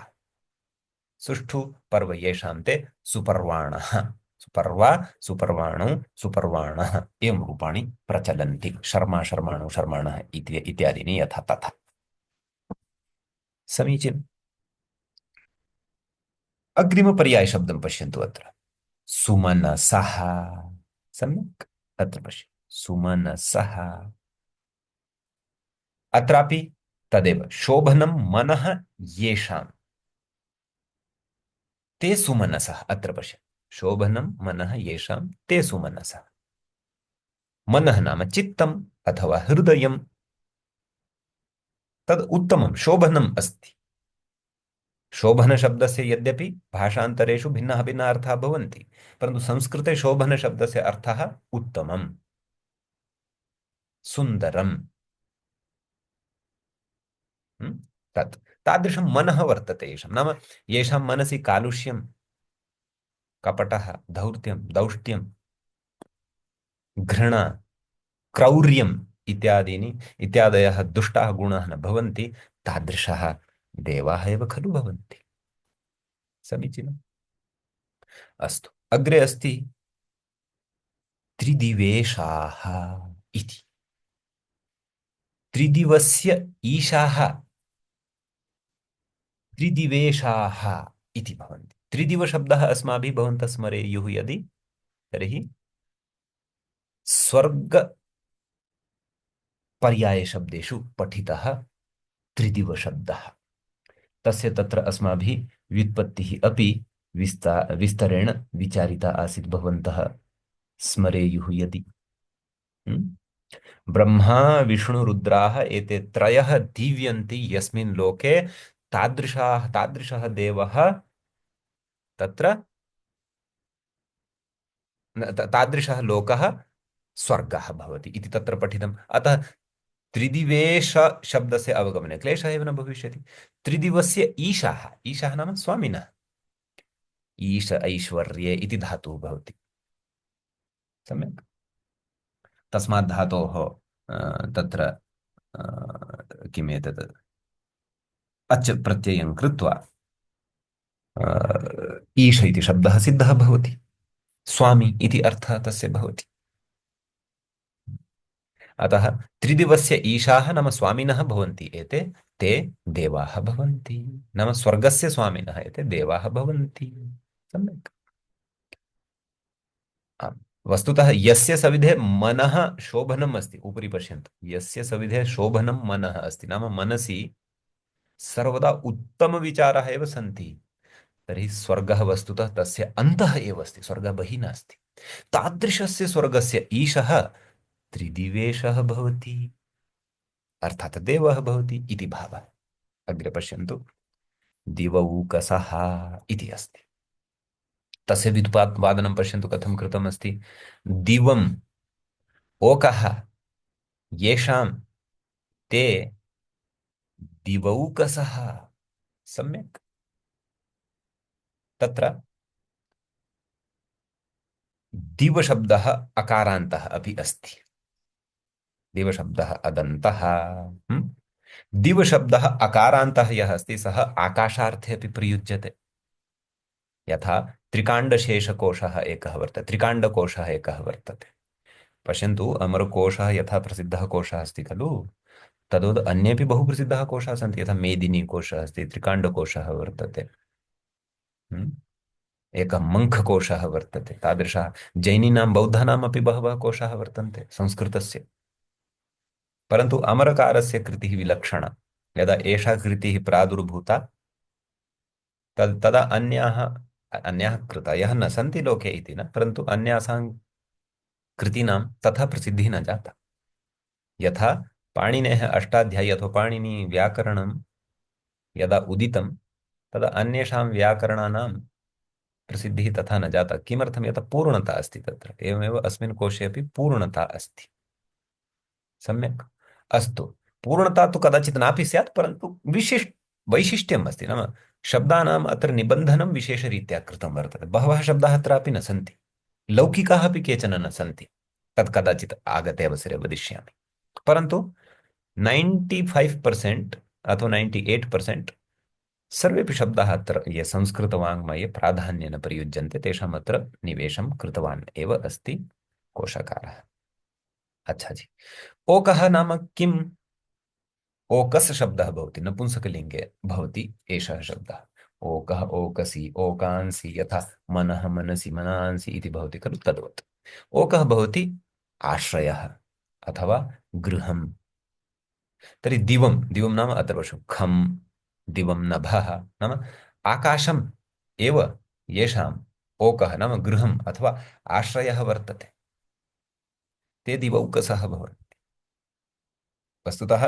सुष्ठु पर्व येषां ते सुपर्वाणः, सुपर्वा सुपर्वाणौ सुपर्वाणः एवं रूपाणि प्रचलन्ति। शर्मा शर्माणौ शर्माणः इत्यादीनि यथा तथा। समीचीनम्। अग्रिमपर्यायशब्दं पश्यन्तु अत्र सुमनसः। सम्यक्, अत्र पश्य सुमनसः। अत्रापि तदेव शोभनं मनः येषां ते सुमनसः। अत्र पश्य शोभनं मनः येषां ते सुमनसः। मनः नाम चित्तम् अथवा हृदयं, तद् उत्तमं शोभनम् अस्ति। शोभनशब्दस्य यद्यपि भाषान्तरेषु भिन्नः भिन्नः अर्थाः भवन्ति, परन्तु संस्कृते शोभनशब्दस्य अर्थः उत्तमं, सुन्दरं। तत् तादृशं मनः वर्तते येषां, नाम येषां मनसि कालुष्यं, कपटः, धौर्त्यं, दौष्ट्यं, घृणा, क्रौर्यम् इत्यादयः दुष्टाः गुणाः न भवन्ति, तादृशः देवाः एव खलु भवन्ति। समीचीनम्। अस्तु, अग्रे अस्ति त्रिदिवेशाः इति। त्रिदिवस्य ईशाः त्रिदिवेशाः इति भवन्ति। त्रिदिवशब्दः अस्माभिः भवन्तः स्मरेयुः यदि, तर्हि स्वर्गपर्यायशब्देषु पठितः त्रिदिवशब्दः, तस्य तत्र अस्माभिः व्युत्पत्तिः अपि विस्तरेण विचारिता आसीत्, भवन्तः स्मरेयुः यदि। ब्रह्मा विष्णुरुद्राः एते त्रयः दीव्यन्ति यस्मिन् लोके, तादृशः देवः तत्र, तादृशः लोकः स्वर्गः भवति इति तत्र पठितम्। अतः त्रिदिवेश शब्दस्य अवगमने क्लेशः एव न भविष्यति। त्रिदिवस्य ईशाः, ईशाः नाम स्वामिनः, ईश ऐश्वर्ये इति धातुः भवति। सम्यक्। तस्मात् धातोः तत्र किम् एतत् अच् प्रत्ययं कृत्वा ईश इति शब्दः सिद्धः भवति, स्वामी इति अर्थः तस्य भवति। अतः त्रिदिवस्य ईशाः नाम स्वामिनः भवन्ति एते, ते देवाः भवन्ति, नाम स्वर्गस्य स्वामिनः एते देवाः भवन्ति। सम्यक्। आम्, वस्तुतः यस्य सविधे मनः शोभनम् अस्ति, उपरि पश्यन्तु, यस्य सविधे शोभनं मनः अस्ति, नाम मनसि सर्वदा उत्तमविचाराः एव सन्ति, तर्हि स्वर्गः वस्तुतः तस्य अन्तः एव अस्ति, स्वर्गः बहिः नास्ति। तादृशस्य स्वर्गस्य ईशः त्रिदिवेशः भवति, अर्थात् देवः भवति इति भावः। अग्रे पश्यन्तु, दिवौकसः इति अस्ति। तस्य व्युत्पादनं पश्यन्तु कथं कृतमस्ति। दिवम् ओकः येषां ते दिवौकसः। सम्यक्। तत्र दिवशब्दः अकारान्तः अपि अस्ति। दिवशब्दः अदन्तः। हम्म? दिवशब्दः अकारान्तः यः अस्ति सः आकाशार्थे अपि प्रयुज्यते। यथा त्रिकाण्डशेषकोशः एकः वर्तते, त्रिकाण्डकोशः एकः वर्तते। पश्यन्तु, अमरकोशः यथा प्रसिद्धः कोशः अस्ति खलु, तद्वद् अन्येपि बहु प्रसिद्धाः कोशाः सन्ति। यथा मेदिनीकोशः अस्ति, त्रिकाण्डकोशः वर्तते। हम्म? एकः मङ्खकोशः वर्तते। तादृशः जैनीनां बौद्धानाम् अपि बहवः कोशाः वर्तन्ते संस्कृतस्य। परन्तु अमरकारस्य कृतिः विलक्षणा। यदा एषा कृतिः प्रादुर्भूता तदा अन्याः अन्याः कृतयः न सन्ति लोके इति न, परन्तु अन्यासां कृतीनां तथा प्रसिद्धिः न जाता। यथा पाणिनेः अष्टाध्यायी अथवा पाणिनिव्याकरणं यदा उदितं तदा अन्येषां व्याकरणानां प्रसिद्धिः तथा न जाता। किमर्थं? यथा पूर्णता अस्ति तत्र। एवमेव अस्मिन् कोशे अपि पूर्णता अस्ति। सम्यक्। अस्तु, पूर्णता तु कदाचित् नापि स्यात्, परन्तु वैशिष्ट्यम् अस्ति। नाम शब्दानाम् अत्र निबन्धनं विशेषरीत्या कृतं वर्तते। बहवः शब्दाः अत्रापि न सन्ति, लौकिकाः अपि केचन न सन्ति। तत् कदाचित् आगते अवसरे वदिष्यामि। परन्तु 95% अथवा 98% सर्वेपि शब्दाः अत्र ये संस्कृतवाङ्मये प्राधान्येन प्रयुज्यन्ते तेषाम् अत्र निवेशं कृतवान् एव अस्ति कोशकारः। अच्छा जी। ओकः नाम किम्? ओकस् शब्दः भवति, नपुंसकलिङ्गे भवति एषः शब्दः। ओकः, ओकसि, ओकांसि, यथा मनः, मनसि, मनांसि इति भवति खलु, तद्वत्। ओकः भवति आश्रयः अथवा गृहम्। तर्हि दिवं, दिवं नाम अत्र पश्यतु, खं दिवं नभः नाम आकाशम् एव येषाम् ओकः नाम गृहम् अथवा आश्रयः वर्तते, ते दिवौकसः भवन्ति। वस्तुतः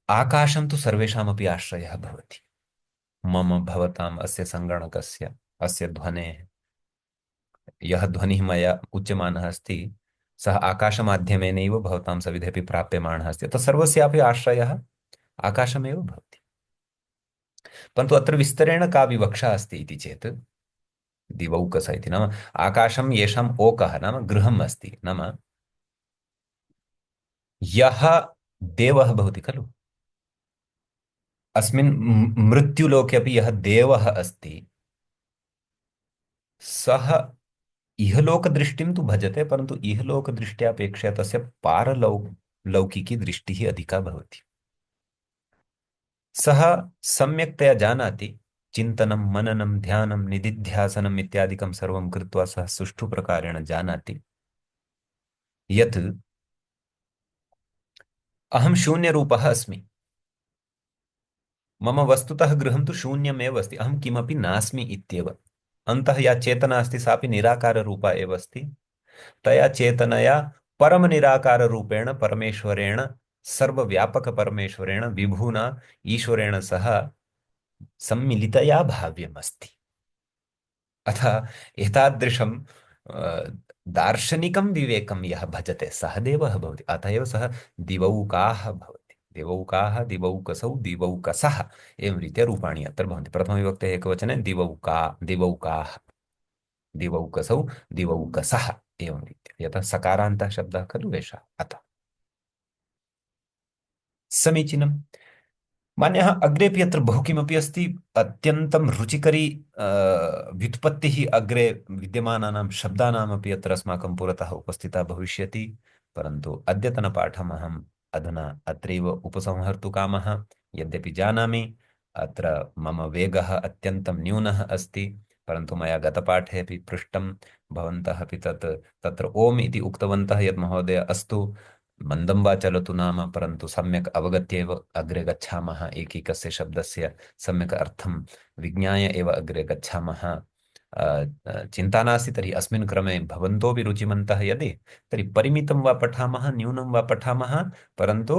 आकाशं तु सर्वेषामपि आश्रयः भवति। मम, भवताम्, अस्य सङ्गणकस्य, अस्य ध्वनेः। यः ध्वनिः मया उच्यमानः अस्ति सः आकाशमाध्यमेनैव भवतां सविधेऽपि प्राप्यमाणः अस्ति। तत्सर्वस्यापि आश्रयः आकाशमेव भवति। परन्तु अत्र विस्तरेण का विवक्षा अस्ति इति चेत् दिवौकस इति नाम आकाशं येषाम् ओकः नाम गृहम् अस्ति। नाम यः देवः भवति खलु, अस्मिन् मृत्युलोके अपि यः देवः अस्ति सः इहलोकदृष्टिं तु भजते, परन्तु इहलोकदृष्ट्यापेक्षया तस्य पारलौकिकी दृष्टिः अधिका भवति। सः सम्यक्तया जानाति, चिन्तनं, मननं, ध्यानं, निदिध्यासनम् इत्यादिकं सर्वं कृत्वा सः सुष्ठु प्रकारेण जानाति यत् अहं शून्यरूपः अस्मि। मम वस्तुतः गृहं तु शून्यमेव अस्ति, अहं किमपि नास्मि इत्येव। अन्तः या चेतना अस्ति सापि निराकाररूपा एव अस्ति। तया चेतनया परमनिराकाररूपेण परमेश्वरेण, सर्वव्यापकपरमेश्वरेण, विभुना ईश्वरेण सह सम्मिलितया भाव्यमस्ति। अतः एतादृशं दार्शनिकं विवेकं यः भजते सः देवः भवति। अतः एव सः दिवौकाः भवति। दिवौकाः, दिवौकसौ, दिवौकसः एवं रीत्या रूपाणि अत्र भवन्ति। प्रथमविभक्तेः एकवचने दिवौका, दिवौकाः, दिवौकसौ, दिवौकसः एवं रीत्या। यतः सकारान्तः शब्दः खलु एषः, अतः समीचीनम्। मान्यः अग्रेपि अत्र बहु किमपि अस्ति। अत्यन्तं रुचिकरी व्युत्पत्तिः अग्रे विद्यमानानां शब्दानामपि अत्र अस्माकं पुरतः उपस्थिता भविष्यति। परन्तु अद्यतनपाठम् अहम् अधुना अत्रैव उपसंहर्तुकामः। यद्यपि जानामि अत्र मम वेगः अत्यन्तं न्यूनः अस्ति, परन्तु मया गतपाठे अपि पृष्टं, भवन्तः अपि तत्र ओम् इति उक्तवन्तः यत् महोदय अस्तु मन्दं वा चलतु नाम, परन्तु सम्यक् अवगत्य एव अग्रे गच्छामः, एकैकस्य शब्दस्य सम्यक् अर्थं विज्ञाय एव अग्रे गच्छामः। चिन्ता नास्ति। तर्हि अस्मिन् क्रमे भवन्तोऽपि रुचिमन्तः यदि, तर्हि परिमितं वा पठामः, न्यूनं वा पठामः, परन्तु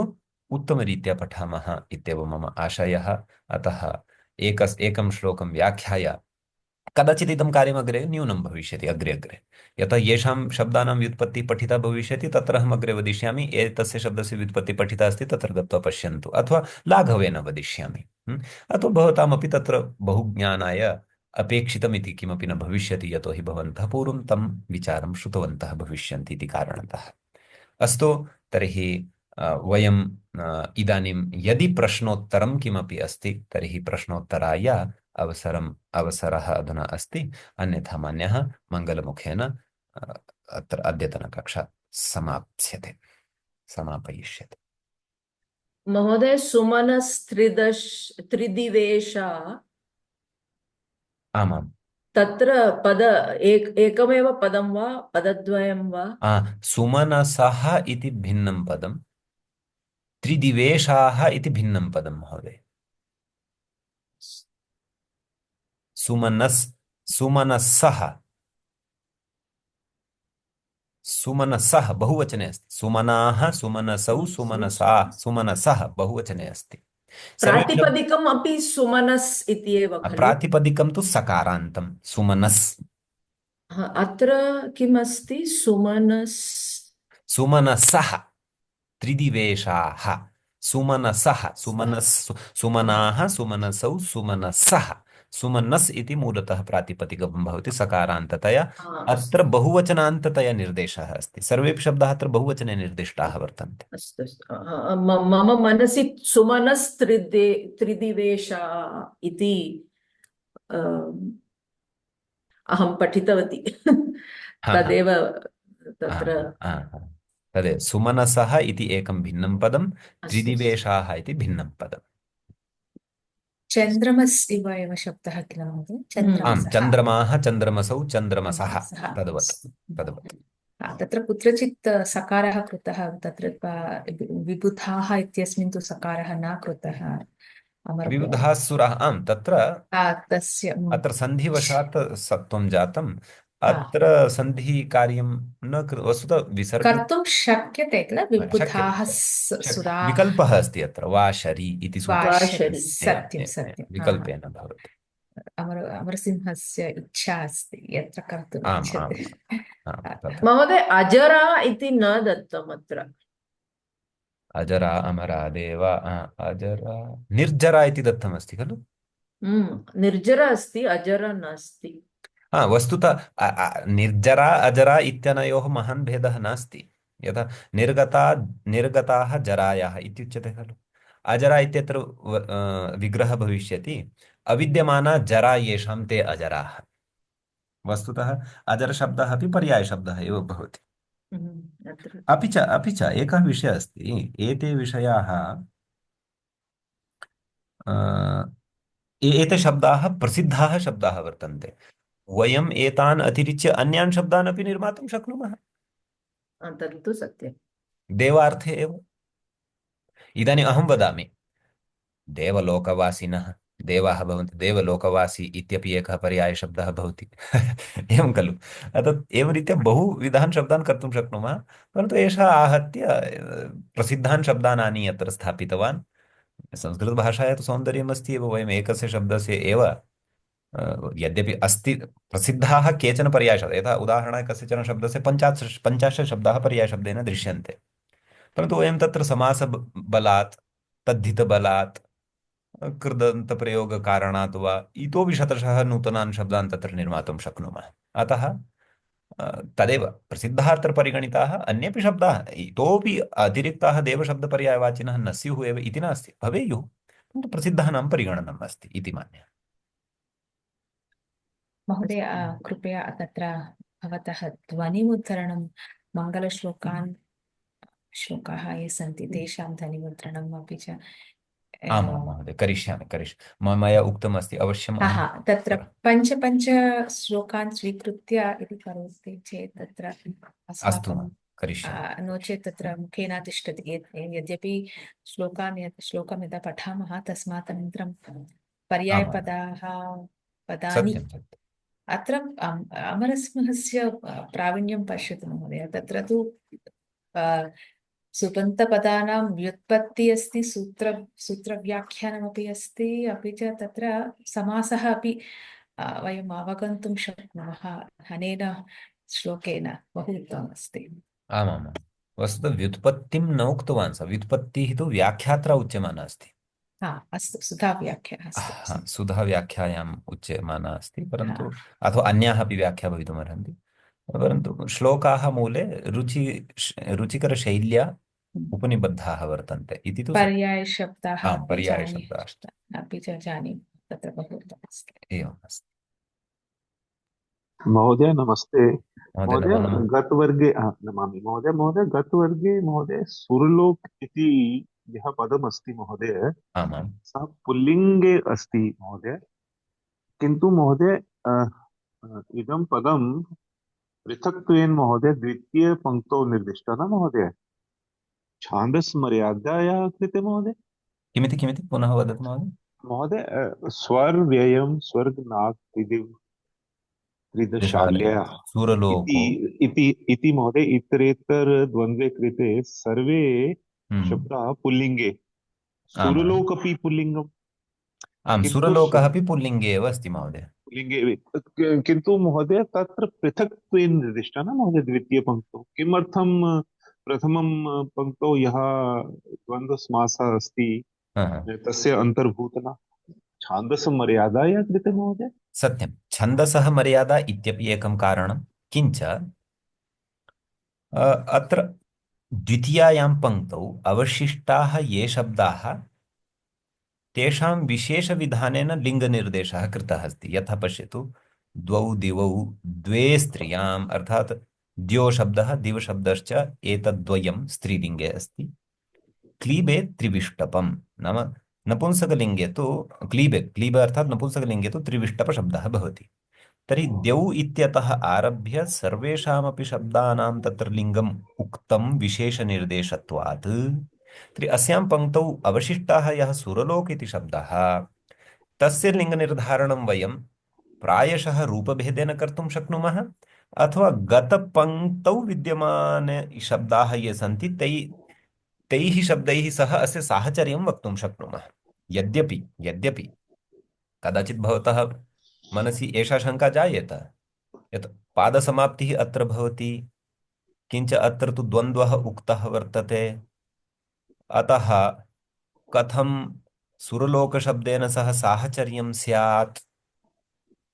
उत्तमरीत्या पठामः इत्येव मम आशयः। अतः एकं श्लोकं व्याख्याय कदाचित् इदं कार्यमग्रे न्यूनं भविष्यति अग्रे अग्रे। यतः येषां शब्दानां व्युत्पत्तिः पठिता भविष्यति तत्र अहम् अग्रे वदिष्यामि, एतस्य शब्दस्य व्युत्पत्तिः पठिता अस्ति तत्र गत्वा पश्यन्तु, अथवा लाघवेन वदिष्यामि। अथवा भवतामपि तत्र बहुज्ञानाय अपेक्षितमिति किमपि न भविष्यति, यतोहि भवन्तः पूर्वं तं विचारं श्रुतवन्तः भविष्यन्ति इति कारणतः। अस्तु, तर्हि वयं इदानीं यदि प्रश्नोत्तरं किमपि अस्ति तर्हि प्रश्नोत्तराय अवसरः अधुना अस्ति, अन्यथा मान्यः मङ्गलमुखेन अत्र अद्यतनकक्षा समापयिष्यते। महोदय, त्रिदिवेशा, आमाम्। तत्र एकमेव पदं वा पदद्वयं वा? सुमनसः इति भिन्नं पदं, त्रिदिवेशाः इति भिन्नं पदं महोदय। सुमनसः सुमनसः बहुवचने अस्ति। सुमनाः, सुमनसौ, सुमनसा, सुमनसः बहुवचने अस्ति। सर्वे प्रातिपदिकम् अपि सुमनस् इति एव खलु? प्रातिपदिकं तु सकारान्तं सुमनस्। अत्र किमस्ति? सुमनस्, सुमनसः, त्रिदिवेशाः, सुमनसः, सुमनाः, सुमनसौ, सुमनसः। सुमनस् इति मूलतः प्रातिपदिकं भवति सकारान्ततया। अत्र बहुवचनान्ततया निर्देशः अस्ति। सर्वेपि शब्दाः अत्र बहुवचने निर्दिष्टाः वर्तन्ते। अस्तु अस्तु। मम मनसि सुमनस् त्रिदिवेशा इति अहं पठितवती। तदेव तत्र तदेव सुमनसः इति एकं भिन्नं पदं, त्रिदिवेशाः इति भिन्नं पदम्। चन्द्रमस् इव एव शब्दः किल महोदय? आम्, चन्द्रमाः, चन्द्रमसौ, चन्द्रमसः, तद्वत्। तत्र कुत्रचित् सकारः कृतः, तत्र विबुधाः इत्यस्मिन् तु सकारः न कृतः। विबुधाः सुराः, आम्, तत्र तस्य अत्र सन्धिवशात् सत्वं जातम्। अत्र सन्धिकार्यं न वस्तुतः विसर्ग कर्तुं शक्यते किल, विबुधाः सुराः। विकल्पः अस्ति अत्र, वाशरी इति वाशरी, सत्यं सत्यं विकल्पेन भवति। अमरसिंहस्य इच्छा अस्ति यत्र कर्तुम् इच्छते। महोदय, अजरा इति न दत्तम् अत्र। अजरा, अमरा, देवा, अजरा, निर्जरा इति दत्तमस्ति खलु? निर्जरा अस्ति, अजरा नास्ति। वस्तुतः निर्जरा अजरा इत्यनयोः महान् भेदः नास्ति। यथा निर्गताः जरायाः इत्युच्यते खलु। अजरा इत्यत्र विग्रहः भविष्यति, अविद्यमाना जरा येषां ते अजराः। वस्तुतः अजरशब्दः अपि पर्यायशब्दः एव भवति। अपि च एकः विषयः अस्ति, एते विषयाः एते शब्दाः प्रसिद्धाः शब्दाः वर्तन्ते। वयम् एतान् अतिरिच्य अन्यान् शब्दान् अपि निर्मातुं शक्नुमः। तत्तु सत्यं। देवार्थे एव। इदानीम् अहं वदामि देवलोकवासिनः, देवाः भवन्ति, देवलोकवासी इत्यपि एकः पर्यायशब्दः भवति। एवं खलु? अतः एवं रीत्या बहुविधान् शब्दान् कर्तुं शक्नुमः, परन्तु एषः आहत्य प्रसिद्धान् शब्दान् आनीय अत्र स्थापितवान्। संस्कृतभाषायाः तु सौन्दर्यमस्ति एव, वयम् एकस्य शब्दस्य एव यद्यपि अस्ति प्रसिद्धाः केचन पर्यायशब्दाः, यथा उदाहरणाय कस्यचन शब्दस्य 50 शब्दाः पर्यायशब्देन दृश्यन्ते, परन्तु वयं तत्र समासबलात्, तद्धितबलात्, कृदन्तप्रयोगकारणात् वा इतोपि शतशः नूतनान् शब्दान् तत्र निर्मातुं शक्नुमः। अतः तदेव प्रसिद्धाः अत्र परिगणिताः। अन्येपि शब्दाः इतोपि अतिरिक्ताः देवशब्दपर्यायवाचिनः न स्युः एव इति नास्ति, भवेयुः, परन्तु प्रसिद्धानां परिगणनम् अस्ति इति मन्ये। महोदय, कृपया तत्र भवतः ध्वनिमुद्रणं, मङ्गलश्लोकान् श्लोकाः ये सन्ति तेषां ध्वनिमुद्रणम् अपि च आमां महोदय, करिष्यामि। मया उक्तमस्ति, अवश्यम्। तत्र पञ्च श्लोकान् स्वीकृत्य यदि करोति चेत् तत्र अस्माकं करिष्यामि। नो चेत् तत्र मुखेन तिष्ठति। यद्यपि श्लोकं यदा पठामः तस्मात् अनन्तरं पर्यायपदाः, पदानि अत्र अमरसिंहस्य प्रावीण्यं पश्यतु महोदय। तत्र तु सुबन्तपदानां व्युत्पत्तिः अस्ति, सूत्रव्याख्यानमपि अस्ति, अपि च तत्र समासः अपि वयम् अवगन्तुं शक्नुमः अनेन श्लोकेन। बहु उत्तममस्ति। आमामां वस्तुतः व्युत्पत्तिं न उक्तवान् सः, व्युत्पत्तिः तु व्याख्यात्रा उच्यमाना अस्ति। हा, अस्तु, सुधाव्याख्या अस्तु। हा, सुधा व्याख्यायाम् उच्यमाना अस्ति, हा, परन्तु अथवा अन्याः अपि व्याख्या भवितुमर्हन्ति, परन्तु श्लोकाः मूले रुचिकरशैल्या उपनिबद्धाः वर्तन्ते इति तु सत्यम्। पर्यायशब्दाः आम्, अपि पर्यायशब्दाश्च अपि च जानीमः, तत्र बहु उत्तममस्ति। एवम् अस्ति। महोदय नमस्ते। महोदय महोदय नमो नमः। गतवर्गे नमामि महोदय। महोदय गतवर्गे महोदय सुरलोक इति यः पदमस्ति महोदय, आमाम्। सः पुल्लिङ्गे अस्ति महोदय। किन्तु महोदय इदं पदं पृथक्त्वेन महोदय द्वितीयपङ्क्तौ निर्दिष्टं न महोदय, छान्दसमर्यादायाः कृते महोदय। किमिति किमिति पुनः वदतु महोदय। महोदय स्वर्व्ययं स्वर्गनाक् त्रिशालय त्रिदशाल्यः इति सूरलोको। इति इति महोदय इतरेतर द्वन्द्वे कृते सर्वे हम्म। शब्दाः पुल्लिङ्गे, आमाम्। सुरलोकपि पुल्लिङ्गं। आम्, किन्तु सुरलोकः अपि पुल्लिङ्गे एव अस्ति महोदय। पुल्लिङ्गे किन्तु महोदय तत्र पृथक्त्वेन निर्दिष्टः न महोदय द्वितीयपङ्क्तौ। किमर्थं प्रथमं पङ्क्तौ यः द्वन्द्वसमासः अस्ति हा, हा। तस्य अन्तर्भूत न, छान्दसमर्यादायाः कृते महोदय। सत्यं, छन्दसः मर्यादा इत्यपि एकं कारणं। किञ्च अत्र द्वितीयायां पङ्क्तौ अवशिष्टाः ये शब्दाः तेषां विशेषविधानेन लिङ्गनिर्देशः कृतः अस्ति। यथा पश्यतु, द्वौ दिवौ द्वे स्त्रियाम्, अर्थात् द्यो शब्दः दिव शब्दश्च एतद्द्वयं स्त्रीलिङ्गे अस्ति। क्लीबे त्रिविष्टपं नाम नपुंसकलिङ्गे तु क्लीबे अर्थात् नपुंसकलिङ्गे तु त्रिविष्टपशब्दः भवति। तर्हि द्यौ इत्यतः आरभ्य सर्वेषामपि शब्दानां तत्र लिङ्गम् उक्तं विशेषनिर्देशत्वात्। तर्हि अस्यां पङ्क्तौ अवशिष्टाः यः सुरलोक इति शब्दः, तस्य लिङ्गनिर्धारणं वयं प्रायशः रूपभेदेन कर्तुं शक्नुमः, अथवा गतपङ्क्तौ विद्यमाने शब्दाः ये सन्ति तैः शब्दैः सह अस्य साहचर्यं वक्तुं शक्नुमः। यद्यपि यद्यपि कदाचित् भवतः मनसि एषा शङ्का जायेत यत् पादसमाप्तिः अत्र भवति, किञ्च अत्र तु द्वन्द्वः उक्तः वर्तते, अतः कथं सुरलोकशब्देन सह साहचर्यं स्यात्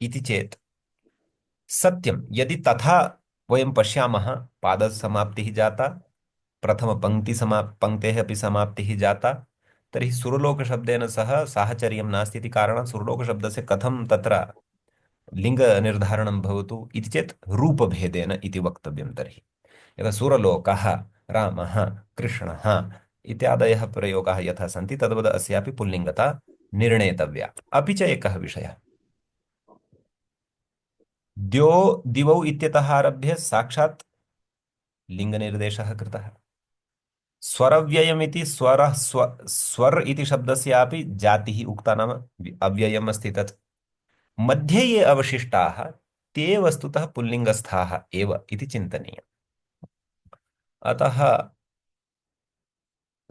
इति चेत् सत्यं, यदि तथा वयं पश्यामः, पादसमाप्तिः जाता, पङ्क्तेः अपि समाप्तिः जाता, तर्हि सुरलोकशब्देन सह साहचर्यं नास्ति इति कारणात् सुरलोकशब्दस्य कथं तत्र लिङ्गनिर्धारणं भवतु इति चेत् रूपभेदेन इति वक्तव्यं। तर्हि यथा सुरलोकः, रामः, कृष्णः इत्यादयः प्रयोगाः यथा सन्ति तद्वद् अस्यापि पुल्लिङ्गता निर्णेतव्या। अपि च एकः विषयः, द्यो दिवौ इत्यतः आरभ्य साक्षात् लिङ्गनिर्देशः कृतः। स्वरव्ययमिति स्वर इति शब्दस्यापि जातिः उक्ता, नाम अव्ययम् अस्ति तत्। मध्ये ये अवशिष्टाः ते वस्तुतः पुल्लिङ्गस्थाः एव इति चिन्तनीयम्। अतः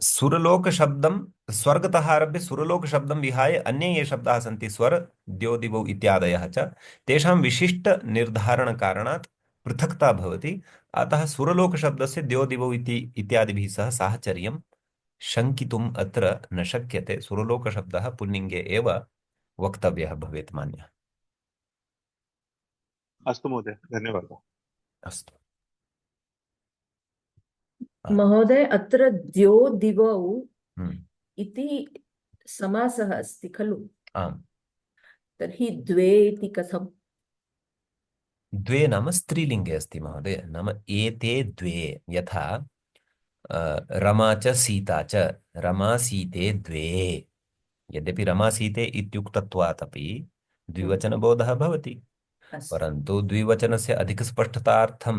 सुरलोकशब्दं, स्वर्गतः आरभ्य सुरलोकशब्दं विहाय अन्ये ये शब्दाः सन्ति, स्वर द्यो दिवौ इत्यादयः च, तेषां विशिष्टनिर्धारणकारणात् पृथक्ता भवति। अतः सुरलोकशब्दस्य द्यो दिवौ इत्यादिभिः सह साहचर्यं शङ्कितुम् अत्र न शक्यते। सुरलोकशब्दः पुल्लिङ्गे एव वक्तव्यः भवेत् मान्यः। अस्तु महोदय, धन्यवादः। अस्तु। महोदय अत्र द्यो दिवौ हम्म। इति समासः अस्ति खलु? आम्। तर्हि द्वे इति कथम्? द्वे नाम स्त्रीलिङ्गे अस्ति महोदय, नाम एते द्वे, यथा रमा च सीता च, रमा सीते द्वे। यद्यपि रमा सीते इत्युक्तत्वात् अपि द्विवचनबोधः भवति, अस्तु। परन्तु द्विवचनस्य अधिकस्पष्टतार्थं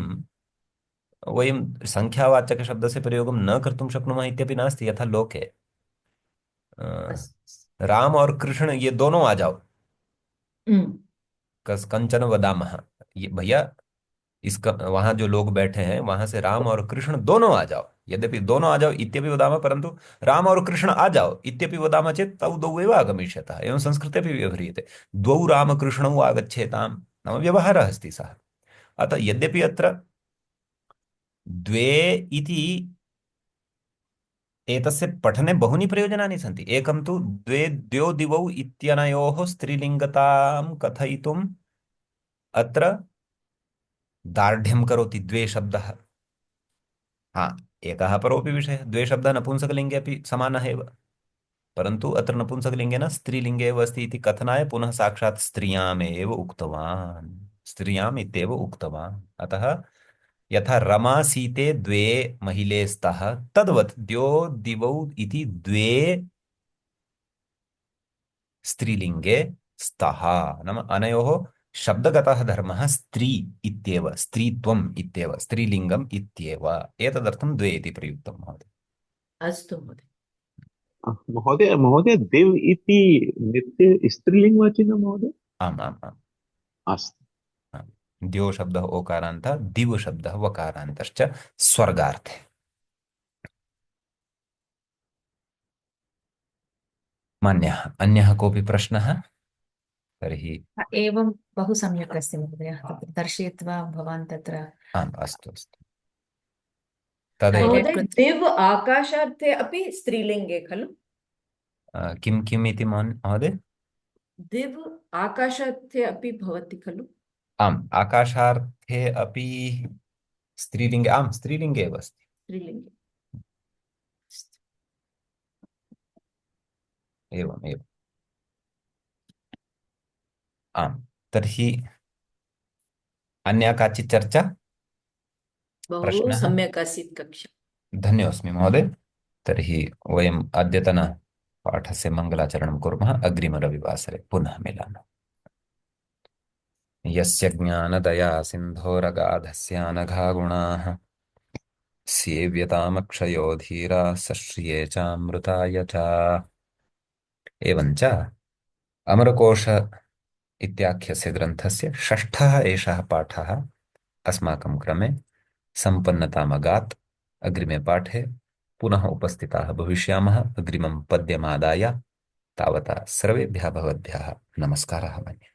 वयं संख्यावाचकशब्दस्य प्रयोगं न कर्तुं शक्नुमः इत्यपि नास्ति। यथा लोके अस्तु। राम और कृष्ण ये दोनों आ जाओ, हम्म। कंचन वदामः, ये भैया इसका वहां जो लोग बैठे हैं वहां से राम और कृष्ण दोनों आ जाओ, यद्यपि दोनों आ जाओ इत्यपि वदामः, परंतु राम और कृष्ण आ जाओ इत्यपि वदामः चेत् तौ द्वौ एव आगमिष्यतः, एवं संस्कृते अपि व्यवह्रियते। द्वौ रामकृष्णौ आगच्छेताम्, नाम व्यवहारः अस्ति सः। अतः यद्यपि अत्र द्वे इति एतस्य पठने बहूनि प्रयोजनानि सन्ति। एकं तु द्वे द्वौ दिवौ इत्यनयोः स्त्रीलिङ्गतां कथयितुम् अत्र दार्ढ्यं करोति द्वे शब्दः। हाँ, एकः परोपि विषयः, द्वे शब्दः नपुंसकलिङ्गे अपि समानः एव, परन्तु अत्र नपुंसकलिङ्गेन स्त्रीलिङ्गे एव अस्ति इति कथनाय पुनः साक्षात् स्त्रियामेव उक्तवान्, स्त्रियाम् इत्येव उक्तवान्। अतः यथा रमा सीते द्वे महिले स्तः, तद्वत् द्वौ दिवौ इति द्वे स्त्रीलिङ्गे स्तः, नाम अनयोः शब्दगतः धर्मः स्त्री इत्येव, स्त्रीत्वम् इत्येव, स्त्रीलिङ्गम् इत्येव, एतदर्थं द्वे इति प्रयुक्तं महोदय। अस्तु महोदय। महोदय महोदय देव इति नित्य स्त्रीलिङ्गवाचि न महोदय? आम् आम् आम् अस्तु। आम्। द्यो शब्दः ओकारान्तः, दिव शब्दः वकारान्तश्च स्वर्गार्थे। मान्यः अन्यः कोऽपि प्रश्नः? तर्हि एवं बहु सम्यक् अस्ति महोदय, तत्र दर्शयित्वा भवान् तत्र आम्, अस्तु अस्तु, तदेव। highlight महोदय कृत्वा। दिव् आकाशार्थे अपि स्त्रीलिङ्गे खलु? किं किम् इति महोदय? दिव् आकाशार्थे अपि भवति खलु? आम्, आकाशार्थे अपि स्त्रीलिङ्गे, आम् स्त्रीलिङ्गे एव अस्ति। स्त्रीलिङ्गे। एवम् एवम्। आम्, तर्हि अन्या काचित् चर्चा, बहु प्रश्नः? सम्यक् आसीत् कक्षा। धन्योऽस्मि महोदय। तर्हि वयम् अद्यतनपाठस्य मङ्गलाचरणं कुर्मः, अग्रिमरविवासरे पुनः मिलामः। यस्य ज्ञानदया सिन्धोरगाधस्यानघा गुणाः, सेव्यतामक्षयो धीराः स श्रिये चामृताय च। एवञ्च अमरकोश इत्याख्यस्य ग्रन्थस्य षष्ठः एषः पाठः अस्माकं क्रमे सम्पन्नतामगात्। अग्रिमे पाठे पुनः उपस्थिताः भविष्यामः अग्रिमं पद्यमादाय। तावता सर्वेभ्यः भवद्भ्यः नमस्कारः मन्ये।